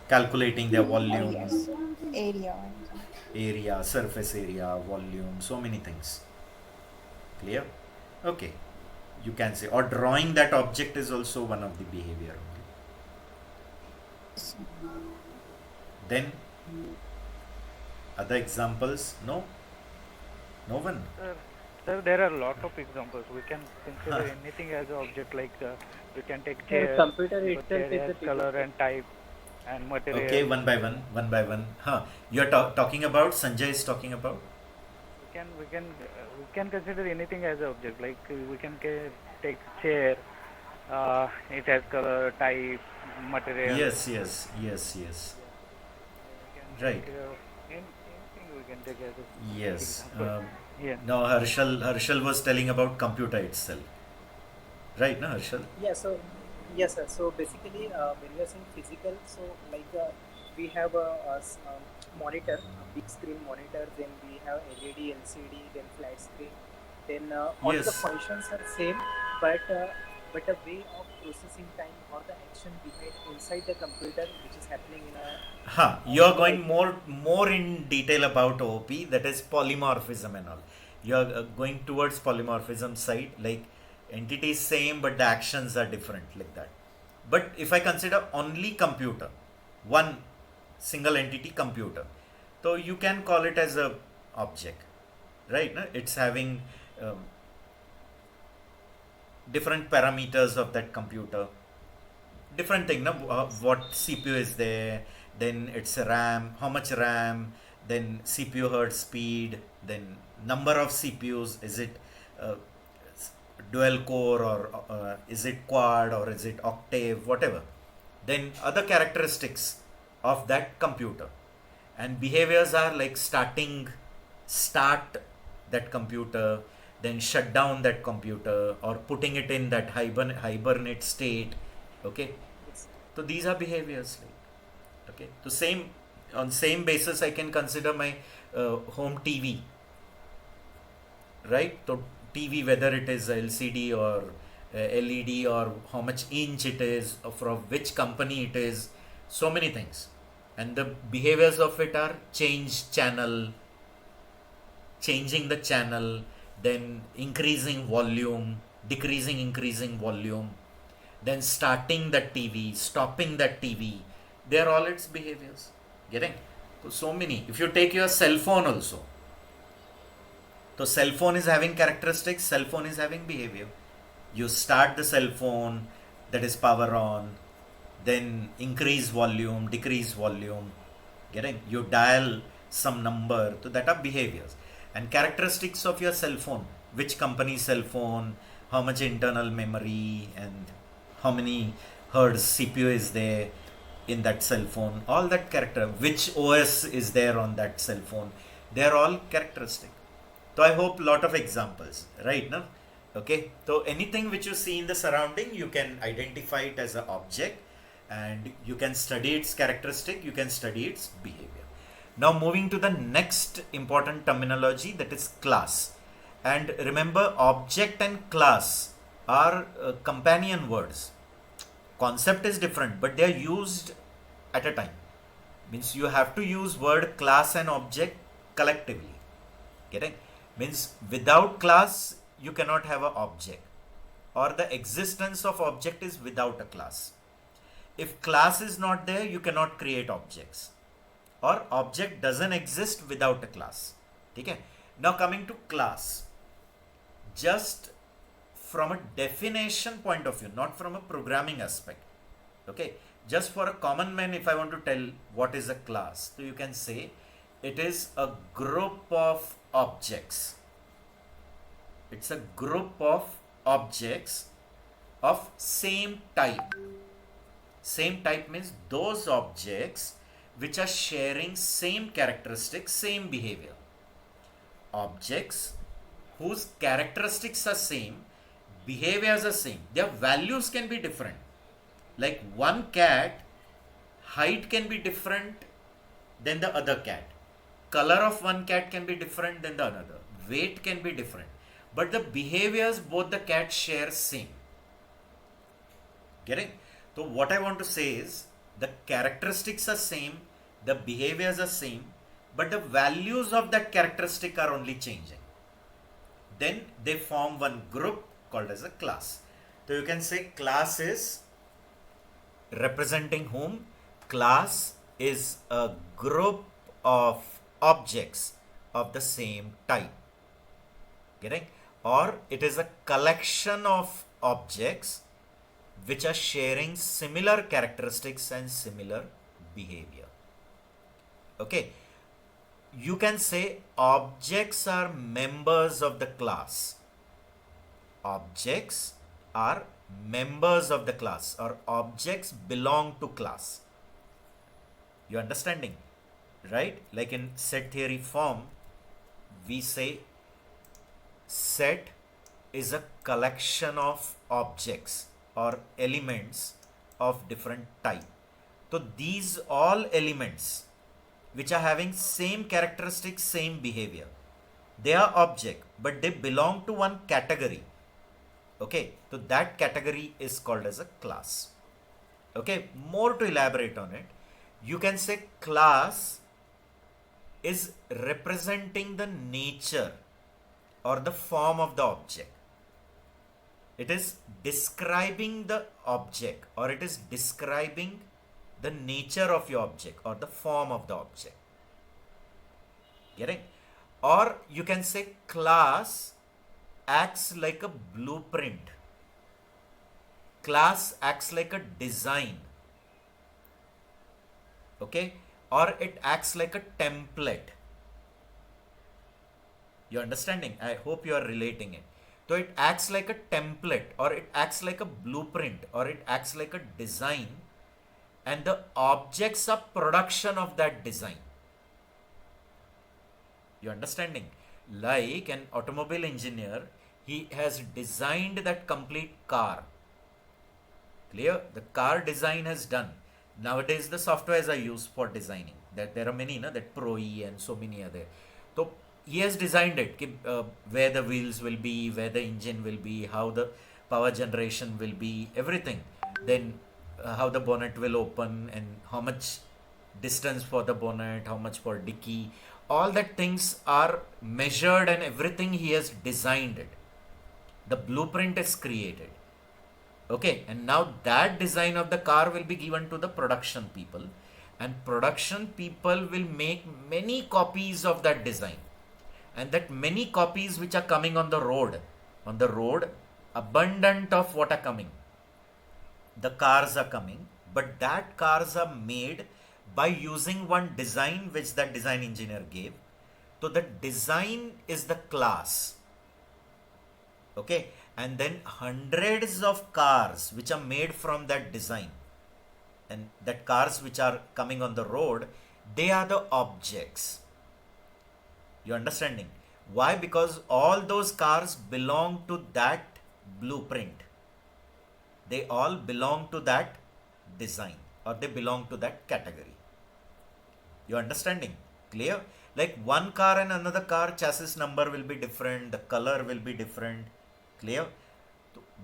Speaker 1: calculating their volume,
Speaker 3: Yes.
Speaker 1: area, surface area, volume, so many things. Clear? Okay. You can say, or drawing that object is also one of the behavior only. Then other examples? No? No one?
Speaker 4: Sir, there are a lot of examples. We can consider anything as an object, like we can take chair,
Speaker 2: computer itself is a
Speaker 4: color and type and material.
Speaker 1: Okay, one by one. You're talking about, Sanjay is talking about?
Speaker 4: We can consider anything as an object, like we can take chair, it has color, type, material.
Speaker 1: Yes. Right.
Speaker 4: Anything we can take as a
Speaker 1: Yes.
Speaker 4: example. Yeah.
Speaker 1: Now Harshal was telling about computer itself. Right, no, Harshal?
Speaker 5: Yeah, so yes, sir. So basically, when we are saying physical, so like we have a monitor, a big screen monitor, then we have LED, LCD, then flat screen, then all the
Speaker 1: Yes.
Speaker 5: functions are same, but the way of processing time or the action behind inside the computer, which is happening in a
Speaker 1: You're going more in detail about OP, that is polymorphism and all. You're going towards polymorphism side, like entities same but the actions are different, like that. But if I consider only computer, one single entity computer, so you can call it as a object, right? No? It's having different parameters of that computer, different thing, no? What CPU is there, then it's a RAM, how much RAM, then CPU hertz speed, then number of CPUs, is it dual core, or is it quad, or is it octave, whatever. Then other characteristics of that computer. And behaviors are like start that computer, then shut down that computer, or putting it in that hibernate state. Okay,
Speaker 5: Yes.
Speaker 1: so these are behaviors. Like, okay, so on same basis I can consider my home TV, right? So TV, whether it is LCD or LED, or how much inch it is, or from which company it is, so many things. And the behaviors of it are changing the channel, then increasing volume, increasing volume, then starting that TV, stopping that TV. They are all its behaviors. Getting? So many. If you take your cell phone also, so cell phone is having characteristics, cell phone is having behavior. You start the cell phone, that is power on, then increase volume, decrease volume. Getting? You dial some number, so that are behaviors. And characteristics of your cell phone, which company cell phone, how much internal memory, and how many hertz CPU is there in that cell phone, all that character, which OS is there on that cell phone, they are all characteristic. So I hope lot of examples, right? No? Okay, so anything which you see in the surrounding, you can identify it as an object, and you can study its characteristic, you can study its behavior. Now moving to the next important terminology, that is class. And remember, object and class are companion words. Concept is different, but they are used at a time. Means you have to use word class and object collectively. Getting? Means without class you cannot have an object, or the existence of object is without a class. If class is not there, you cannot create objects, or object doesn't exist without a class. Okay? Now coming to class, just from a definition point of view, not from a programming aspect. Okay, just for a common man, if I want to tell what is a class, so you can say it is a group of objects. It's a group of objects of same type. Same type means those objects which are sharing same characteristics, same behavior. Objects whose characteristics are same, behaviors are same, their values can be different. Like one cat, height can be different than the other cat. Color of one cat can be different than the another. Weight can be different. But the behaviors both the cats share same. Getting? So what I want to say is the characteristics are same, the behaviors are same, but the values of that characteristic are only changing. Then they form one group called as a class. So you can say class is representing whom? Class is a group of objects of the same type. Getting? Or it is a collection of objects which are sharing similar characteristics and similar behavior. Okay. You can say objects are members of the class. Objects are members of the class, or objects belong to class. You understanding? Right? Like in set theory form, we say set is a collection of objects or elements of different type. So these all elements which are having same characteristics, same behavior, they are object, but they belong to one category. Okay, so that category is called as a class. Okay, more to elaborate on it, you can say class is representing the nature or the form of the object. It is describing the object, or it is describing the nature of your object or the form of the object. Getting? Or you can say class acts like a blueprint. Class acts like a design. Okay? Or it acts like a template. You understanding? I hope you are relating it. So it acts like a template, or it acts like a blueprint, or it acts like a design, and the objects are production of that design. You understanding? Like an automobile engineer, he has designed that complete car. Clear? The car design has done. Nowadays the softwares are used for designing. There are many, that Pro E and so many other. So he has designed it, where the wheels will be, where the engine will be, how the power generation will be, everything. Then how the bonnet will open, and how much distance for the bonnet, how much for dicky. All that things are measured, and everything he has designed it. The blueprint is created. Okay, and now that design of the car will be given to the production people, and production people will make many copies of that design, and that many copies which are coming on the road, abundant of what are coming, the cars are coming, but that cars are made by using one design which that design engineer gave. So the design is the class. Okay, and then hundreds of cars which are made from that design, and that cars which are coming on the road, they are the objects. You understanding? Why? Because all those cars belong to that blueprint. They all belong to that design, or they belong to that category. You understanding? Clear? Like one car and another car, chassis number will be different, the color will be different. Clear?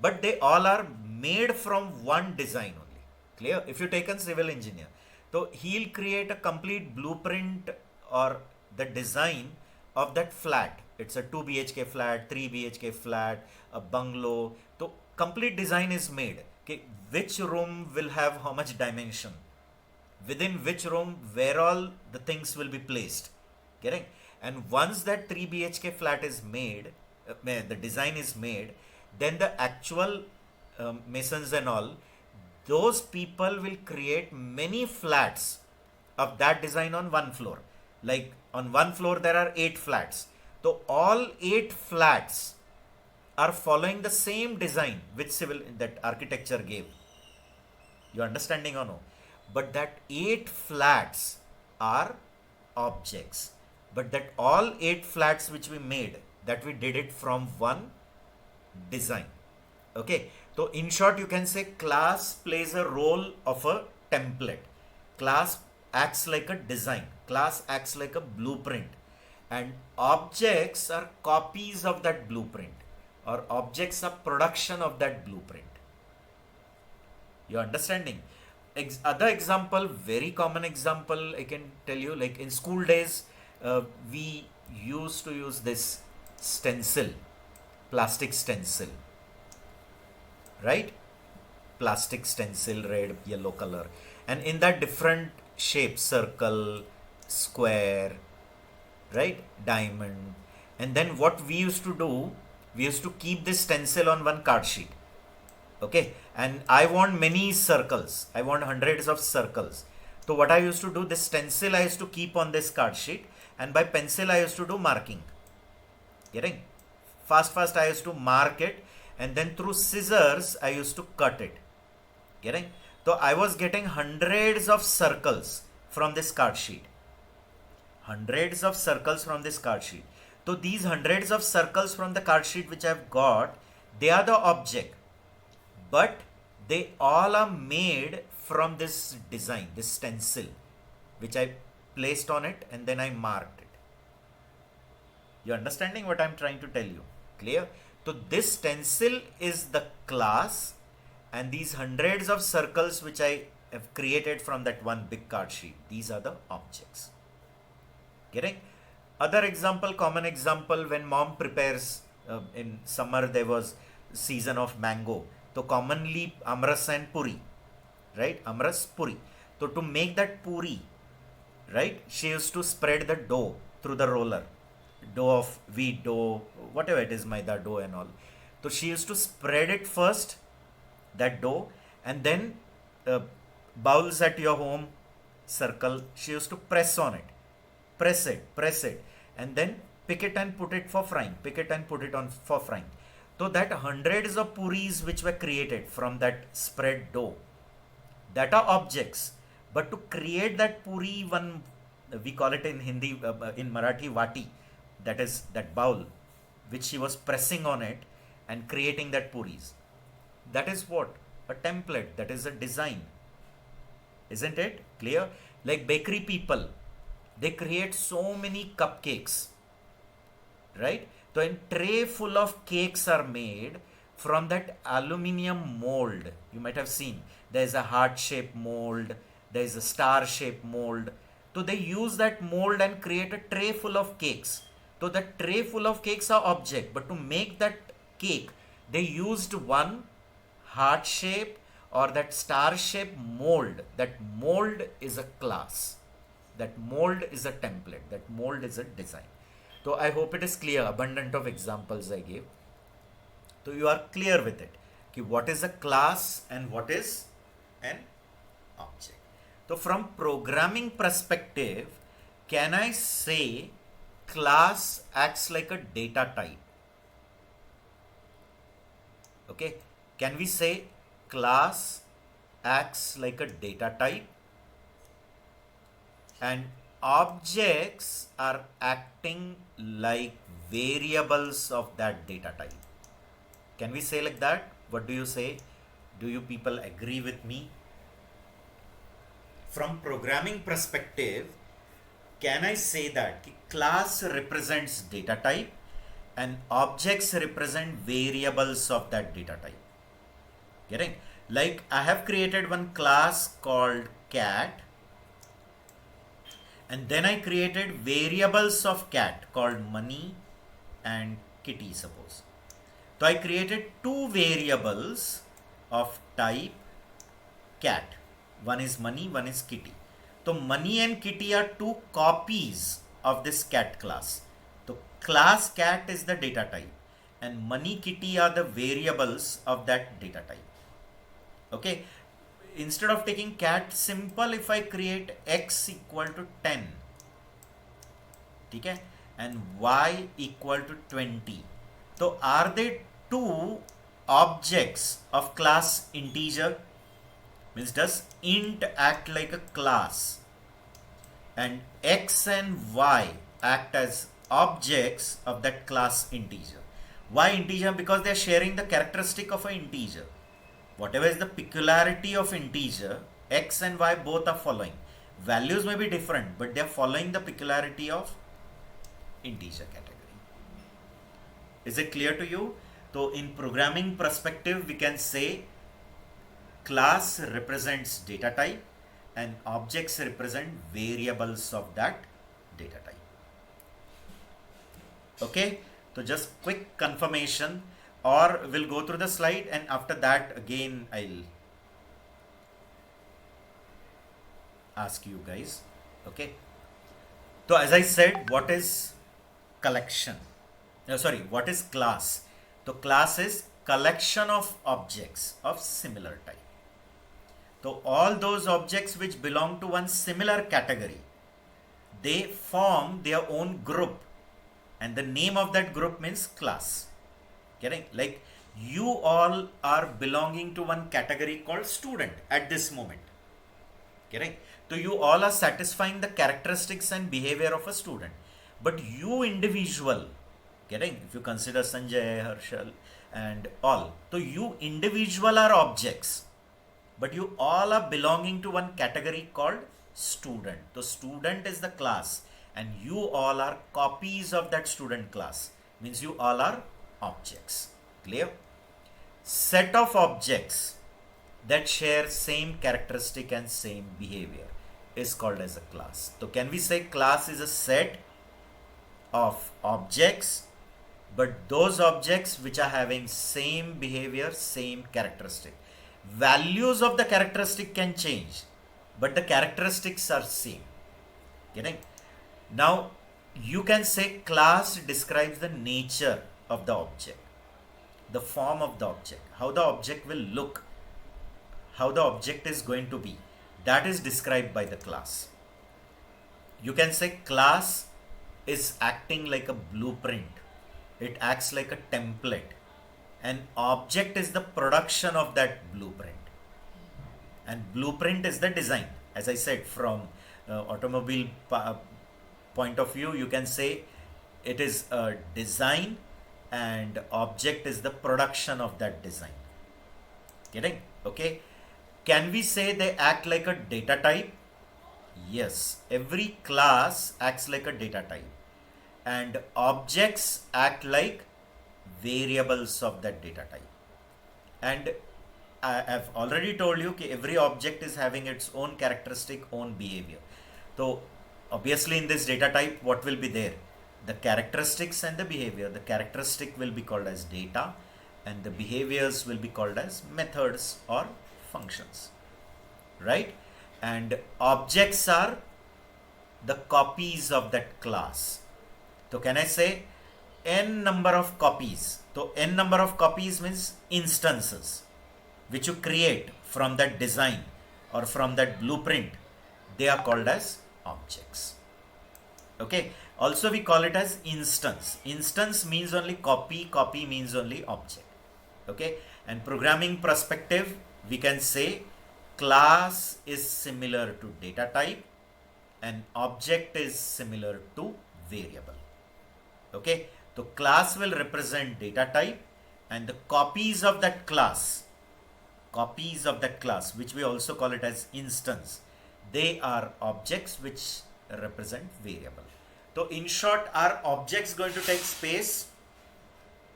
Speaker 1: But they all are made from one design only. Clear? If you take a civil engineer, so he'll create a complete blueprint or the design of that flat. It's a 2 BHK flat, 3 BHK flat, a bungalow. So complete design is made. Okay, which room will have how much dimension? Within which room, where all the things will be placed. Getting? And once that 3 BHK flat is made, the design is made, then the actual masons and all, those people will create many flats of that design on one floor. Like on one floor there are 8 flats. So all 8 flats are following the same design which that architecture gave. You understanding or no? But that 8 flats are objects. But that all 8 flats which we made, that we did it from one design. Okay, so in short you can say class plays a role of a template. Class acts like a design. Class acts like a blueprint, and objects are copies of that blueprint, or objects are production of that blueprint. You understanding? Other example, very common example I can tell you, like in school days we used to use this stencil, plastic stencil, right? Plastic stencil, red, yellow color, and in that different shapes, circle, square, right, diamond. And then what we used to do, we used to keep this stencil on one card sheet. Okay, and I want many circles, I want hundreds of circles. So what I used to do, this stencil I used to keep on this card sheet, and by pencil I used to do marking. Getting? Fast I used to mark it, and then through scissors I used to cut it. Getting? So I was getting hundreds of circles from this card sheet. Hundreds of circles from this card sheet. So these hundreds of circles from the card sheet which I've got, they are the object. But they all are made from this design, this stencil, which I placed on it and then I marked it. You understanding what I'm trying to tell you? Clear? So this stencil is the class, and these hundreds of circles which I have created from that one big card sheet, these are the objects. Getting? Other example, common example, when mom prepares, in summer there was season of mango. So commonly amras and puri, right? Amras, puri. So to make that puri, right, she used to spread the dough through the roller. Dough of wheat dough, whatever it is, maida dough and all. So she used to spread it first, that dough, and then bowls at your home, circle, she used to press on it. Press it, and then pick it and put it for frying. Pick it and put it on for frying. So that hundreds of puris which were created from that spread dough, that are objects. But to create that puri, one, we call it in Hindi, in Marathi, vati, that is that bowl, which she was pressing on it and creating that puris. That is what? A template, that is a design. Isn't it clear? Like bakery people, they create so many cupcakes, right? So a tray full of cakes are made from that aluminium mold. You might have seen there is a heart shaped mold, there is a star shaped mold. So they use that mold and create a tray full of cakes. So the tray full of cakes are object, but to make that cake, they used one heart shape or that star shape mold. That mold is a class, that mold is a template, that mold is a design. So I hope it is clear, abundant of examples I gave. So you are clear with it. Okay, what is a class and what is an object? So from programming perspective, can I say class acts like a data type? Okay, can we say class acts like a data type and objects are acting like variables of that data type? Can we say like that? What do you say? Do you people agree with me? From programming perspective, can I say that class represents data type and objects represent variables of that data type? Getting? Like I have created one class called cat, and then I created variables of cat called money and kitty, suppose. So I created two variables of type cat. One is money, one is kitty. So money and kitty are two copies of this cat class. So class cat is the data type and money kitty are the variables of that data type. Okay. Instead of taking cat, simple, if I create x equal to 10, okay, and y equal to 20. So are they two objects of class integer? Means does int act like a class and x and y act as objects of that class integer? Why integer? Because they are sharing the characteristic of an integer. Whatever is the peculiarity of integer, x and y both are following. Values may be different, but they are following the peculiarity of integer category. Is it clear to you? So in programming perspective, we can say class represents data type and objects represent variables of that data type. Okay, so just quick confirmation, or we'll go through the slide and after that again I'll ask you guys. Okay, so as I said, what is collection? What is class? So class is collection of objects of similar type. So all those objects which belong to one similar category, they form their own group and the name of that group means class. Getting? Like you all are belonging to one category called student at this moment. Getting? So you all are satisfying the characteristics and behavior of a student. But you individual, getting? If you consider Sanjay, Harshal and all, so you individual are objects. But you all are belonging to one category called student. So student is the class and you all are copies of that student class. Means you all are objects. Clear? Set of objects that share same characteristic and same behavior is called as a class. So can we say class is a set of objects, but those objects which are having same behavior, same characteristic. Values of the characteristic can change, but the characteristics are same. Getting? Now you can say class describes the nature of the object, the form of the object, how the object will look, how the object is going to be. That is described by the class. You can say class is acting like a blueprint. It acts like a template. and object is the production of that blueprint. And blueprint is the design. As I said, from automobile point of view, you can say it is a design and object is the production of that design. Getting? Okay. Can we say they act like a data type? Yes. Every class acts like a data type. And objects act like variables of that data type. And I have already told you that every object is having its own characteristic, own behavior. So obviously in this data type, what will be there? The characteristics and the behavior. The characteristic will be called as data and the behaviors will be called as methods or functions, right? And objects are the copies of that class. So can I say n number of copies? So n number of copies means instances which you create from that design or from that blueprint. They are called as objects. Okay. Also we call it as instance. Instance means only copy, copy means only object. Okay. And programming perspective, we can say class is similar to data type and object is similar to variable. Okay. So class will represent data type and the copies of that class, which we also call it as instance, they are objects which represent variable. So in short, are objects going to take space?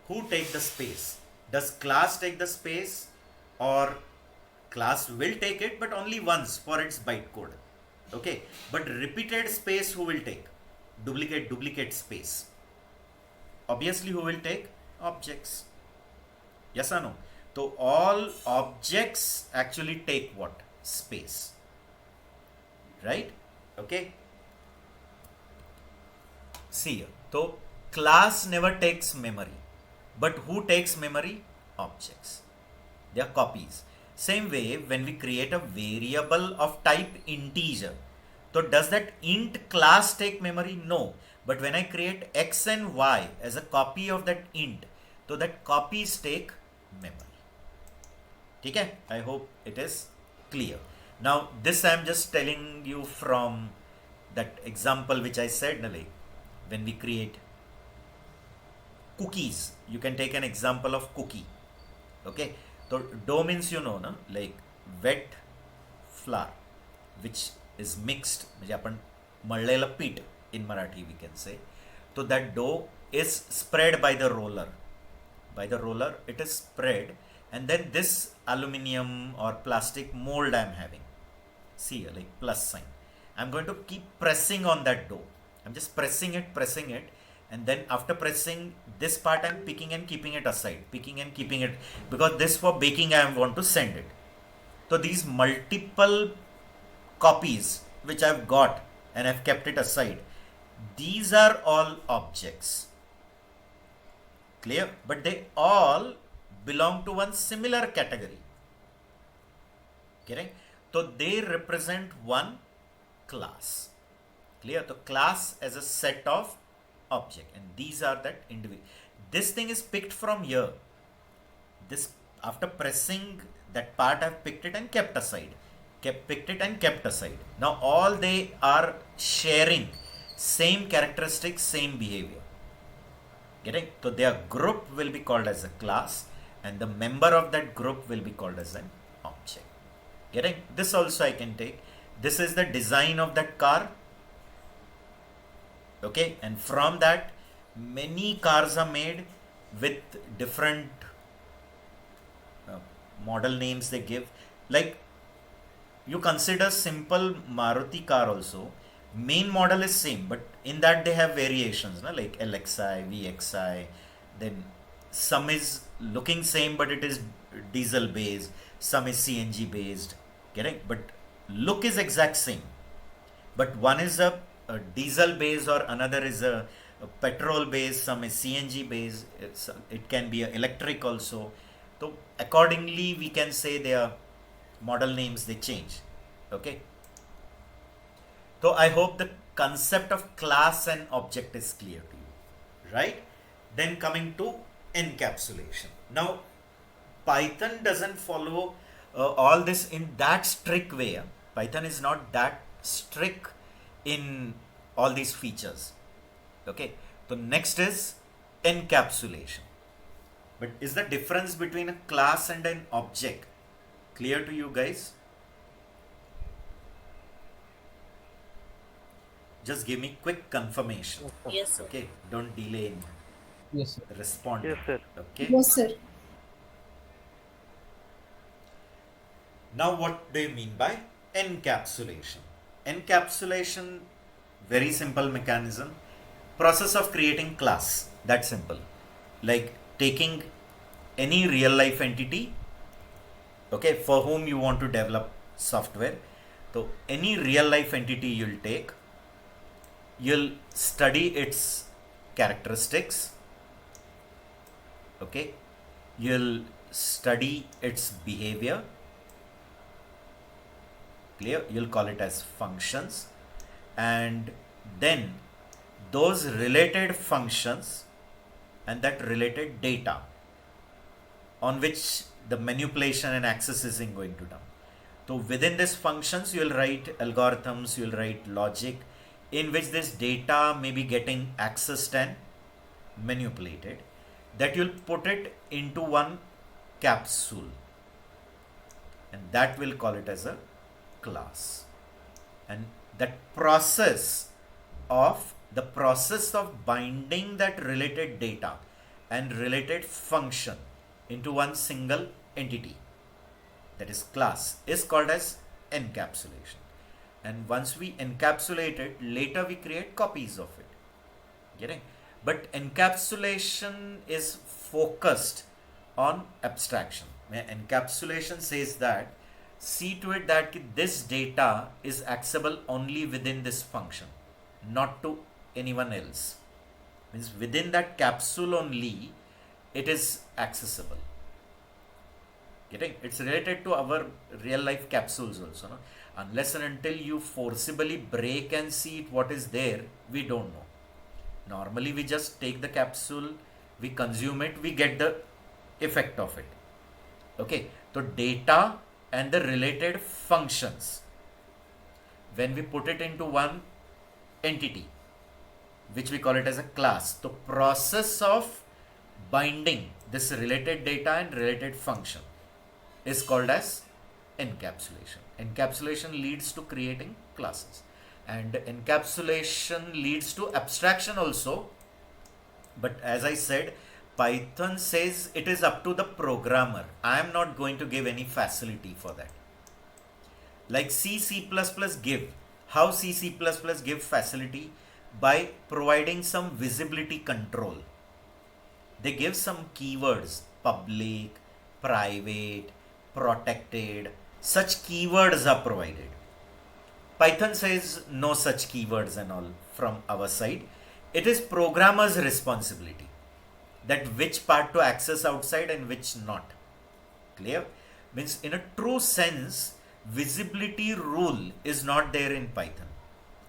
Speaker 1: Who take the space? Does class take the space, or class will take it but only once for its bytecode? Okay, but repeated space who will take? Duplicate space. Obviously who will take? Objects. Yes or no? So all objects actually take what? Space. Right? Okay. See here. So class never takes memory. But who takes memory? Objects. They are copies. Same way, when we create a variable of type integer, so does that int class take memory? No. But when I create x and y as a copy of that int, so that copies take memory. Okay? I hope it is clear. Now this I am just telling you from that example which I said, like when we create cookies, you can take an example of cookie. Okay, so dough means you know, na? Like wet flour which is mixed, म्हणजे आपण मळलेलं पीठ in Marathi we can say. So that dough is spread by the roller. By the roller it is spread, and then this aluminium or plastic mold I am having. See here, like plus sign. I'm going to keep pressing on that dough. I'm just pressing it, and then after pressing this part I'm picking and keeping it aside, because this for baking I want to send it. So these multiple copies which I've got and I've kept it aside, these are all objects. Clear? But they all belong to one similar category. Correct? So they represent one class. Clear? So class as a set of object, and these are that individual. This thing is picked from here. This, after pressing that part, I've picked it and kept aside. Picked it and kept aside. Now all they are sharing same characteristics, same behavior. Getting? So their group will be called as a class, and the member of that group will be called as an object. Getting? This also I can take. This is the design of that car. Okay, and from that many cars are made with different model names they give. Like you consider simple Maruti car also, main model is same, but in that they have variations, na? Like LXI, VXI, then some is looking same but it is diesel based, some is CNG based. Getting? But look is exact same, but one is a diesel based or another is a petrol based, some is CNG based, it can be a electric also. So accordingly we can say their model names they change. Okay, so I hope the concept of class and object is clear to you, right? Then coming to encapsulation. Now, Python doesn't follow all this in that strict way. Python is not that strict in all these features. Okay, so next is encapsulation. But is the difference between a class and an object clear to you guys? Just give me quick confirmation.
Speaker 6: Yes, sir.
Speaker 1: Okay, don't delay in
Speaker 2: Yes, sir.
Speaker 1: responding.
Speaker 4: Yes, sir.
Speaker 1: Okay.
Speaker 6: Yes, sir.
Speaker 1: Now, what do you mean by encapsulation? Encapsulation, very simple mechanism. Process of creating class. That simple. Like taking any real life entity, okay, for whom you want to develop software. So any real life entity you'll take, you'll study its characteristics, okay, you'll study its behavior, clear, you'll call it as functions, and then those related functions and that related data on which the manipulation and access is going to done. So within these functions, you will write algorithms, you will write logic in which this data may be getting accessed and manipulated, that you'll put it into one capsule, and that will call it as a class. And that process of binding that related data and related function into one single entity, that is class, is called as encapsulation. And once we encapsulate it, later we create copies of it. Getting? But encapsulation is focused on abstraction. Encapsulation says that see to it that this data is accessible only within this function, not to anyone else. Means within that capsule only it is accessible. Getting? It's related to our real life capsules also. No? Unless and until you forcibly break and see it, what is there, we don't know. Normally we just take the capsule, we consume it, we get the effect of it. Okay, so data and the related functions, when we put it into one entity, which we call it as a class, the process of binding this related data and related function is called as encapsulation. Encapsulation leads to creating classes, and encapsulation leads to abstraction also. But as I said, Python says it is up to the programmer. I am not going to give any facility for that. Like C++ give. How C++ give facility? By providing some visibility control. They give some keywords, public, private, protected. Such keywords are provided. Python says no such keywords and all from our side. It is programmer's responsibility that which part to access outside and which not. Clear? Means in a true sense, visibility rule is not there in Python.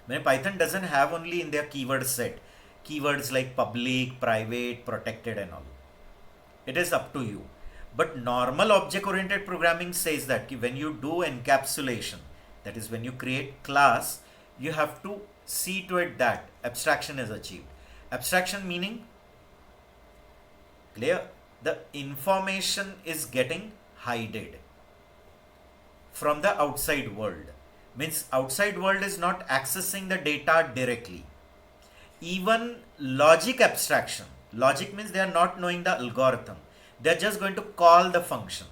Speaker 1: When Python doesn't have only in their keyword set keywords like public, private, protected and all. It is up to you. But normal object-oriented programming says that when you do encapsulation, that is when you create class, you have to see to it that abstraction is achieved. Abstraction meaning, clear, the information is getting hidden from the outside world. Means outside world is not accessing the data directly. Even logic abstraction, logic means they are not knowing the algorithm. They are just going to call the function.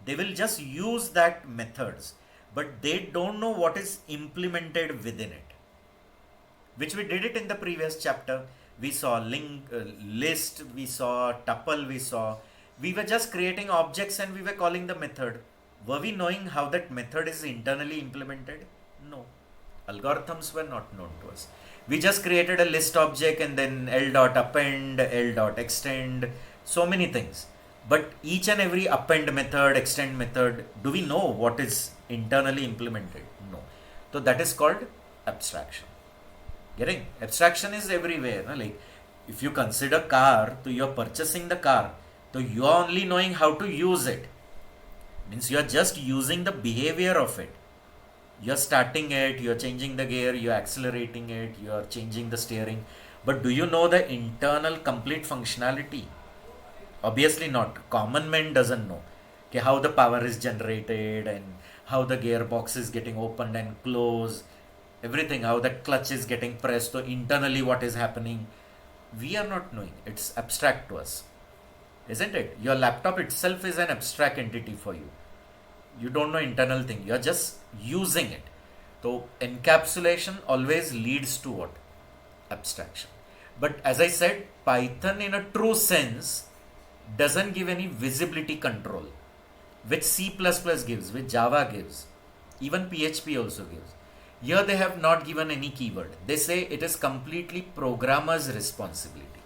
Speaker 1: They will just use that methods, but they don't know what is implemented within it. Which we did it in the previous chapter. We saw list, we saw tuple, we were just creating objects and we were calling the method. Were we knowing how that method is internally implemented? No. Algorithms were not known to us. We just created a list object and then l.append, l.extend, so many things. But each and every append method, extend method, do we know what is internally implemented? No. So that is called abstraction. Getting? Abstraction is everywhere. No? Like If you consider car, so you're purchasing the car, so you're only knowing how to use it. Means you're just using the behavior of it. You're starting it, you're changing the gear, you're accelerating it, you're changing the steering. But do you know the internal complete functionality? Obviously not. Common man doesn't know how the power is generated and how the gearbox is getting opened and closed, everything, how the clutch is getting pressed, so internally what is happening. We are not knowing. It's abstract to us, isn't it? Your laptop itself is an abstract entity for you. You don't know internal thing. You're just using it. So encapsulation always leads to what? Abstraction. But as I said, Python in a true sense doesn't give any visibility control, which C++ gives, which Java gives, even PHP also gives. Here they have not given any keyword. They say it is completely programmer's responsibility.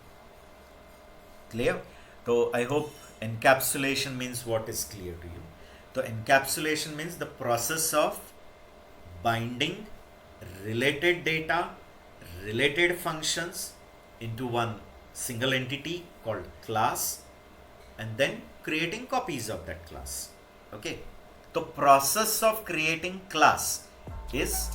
Speaker 1: Clear? So I hope encapsulation means what is clear to you. So encapsulation means the process of binding related data, related functions into one single entity called class, and then creating copies of that class. Okay. The process of creating class is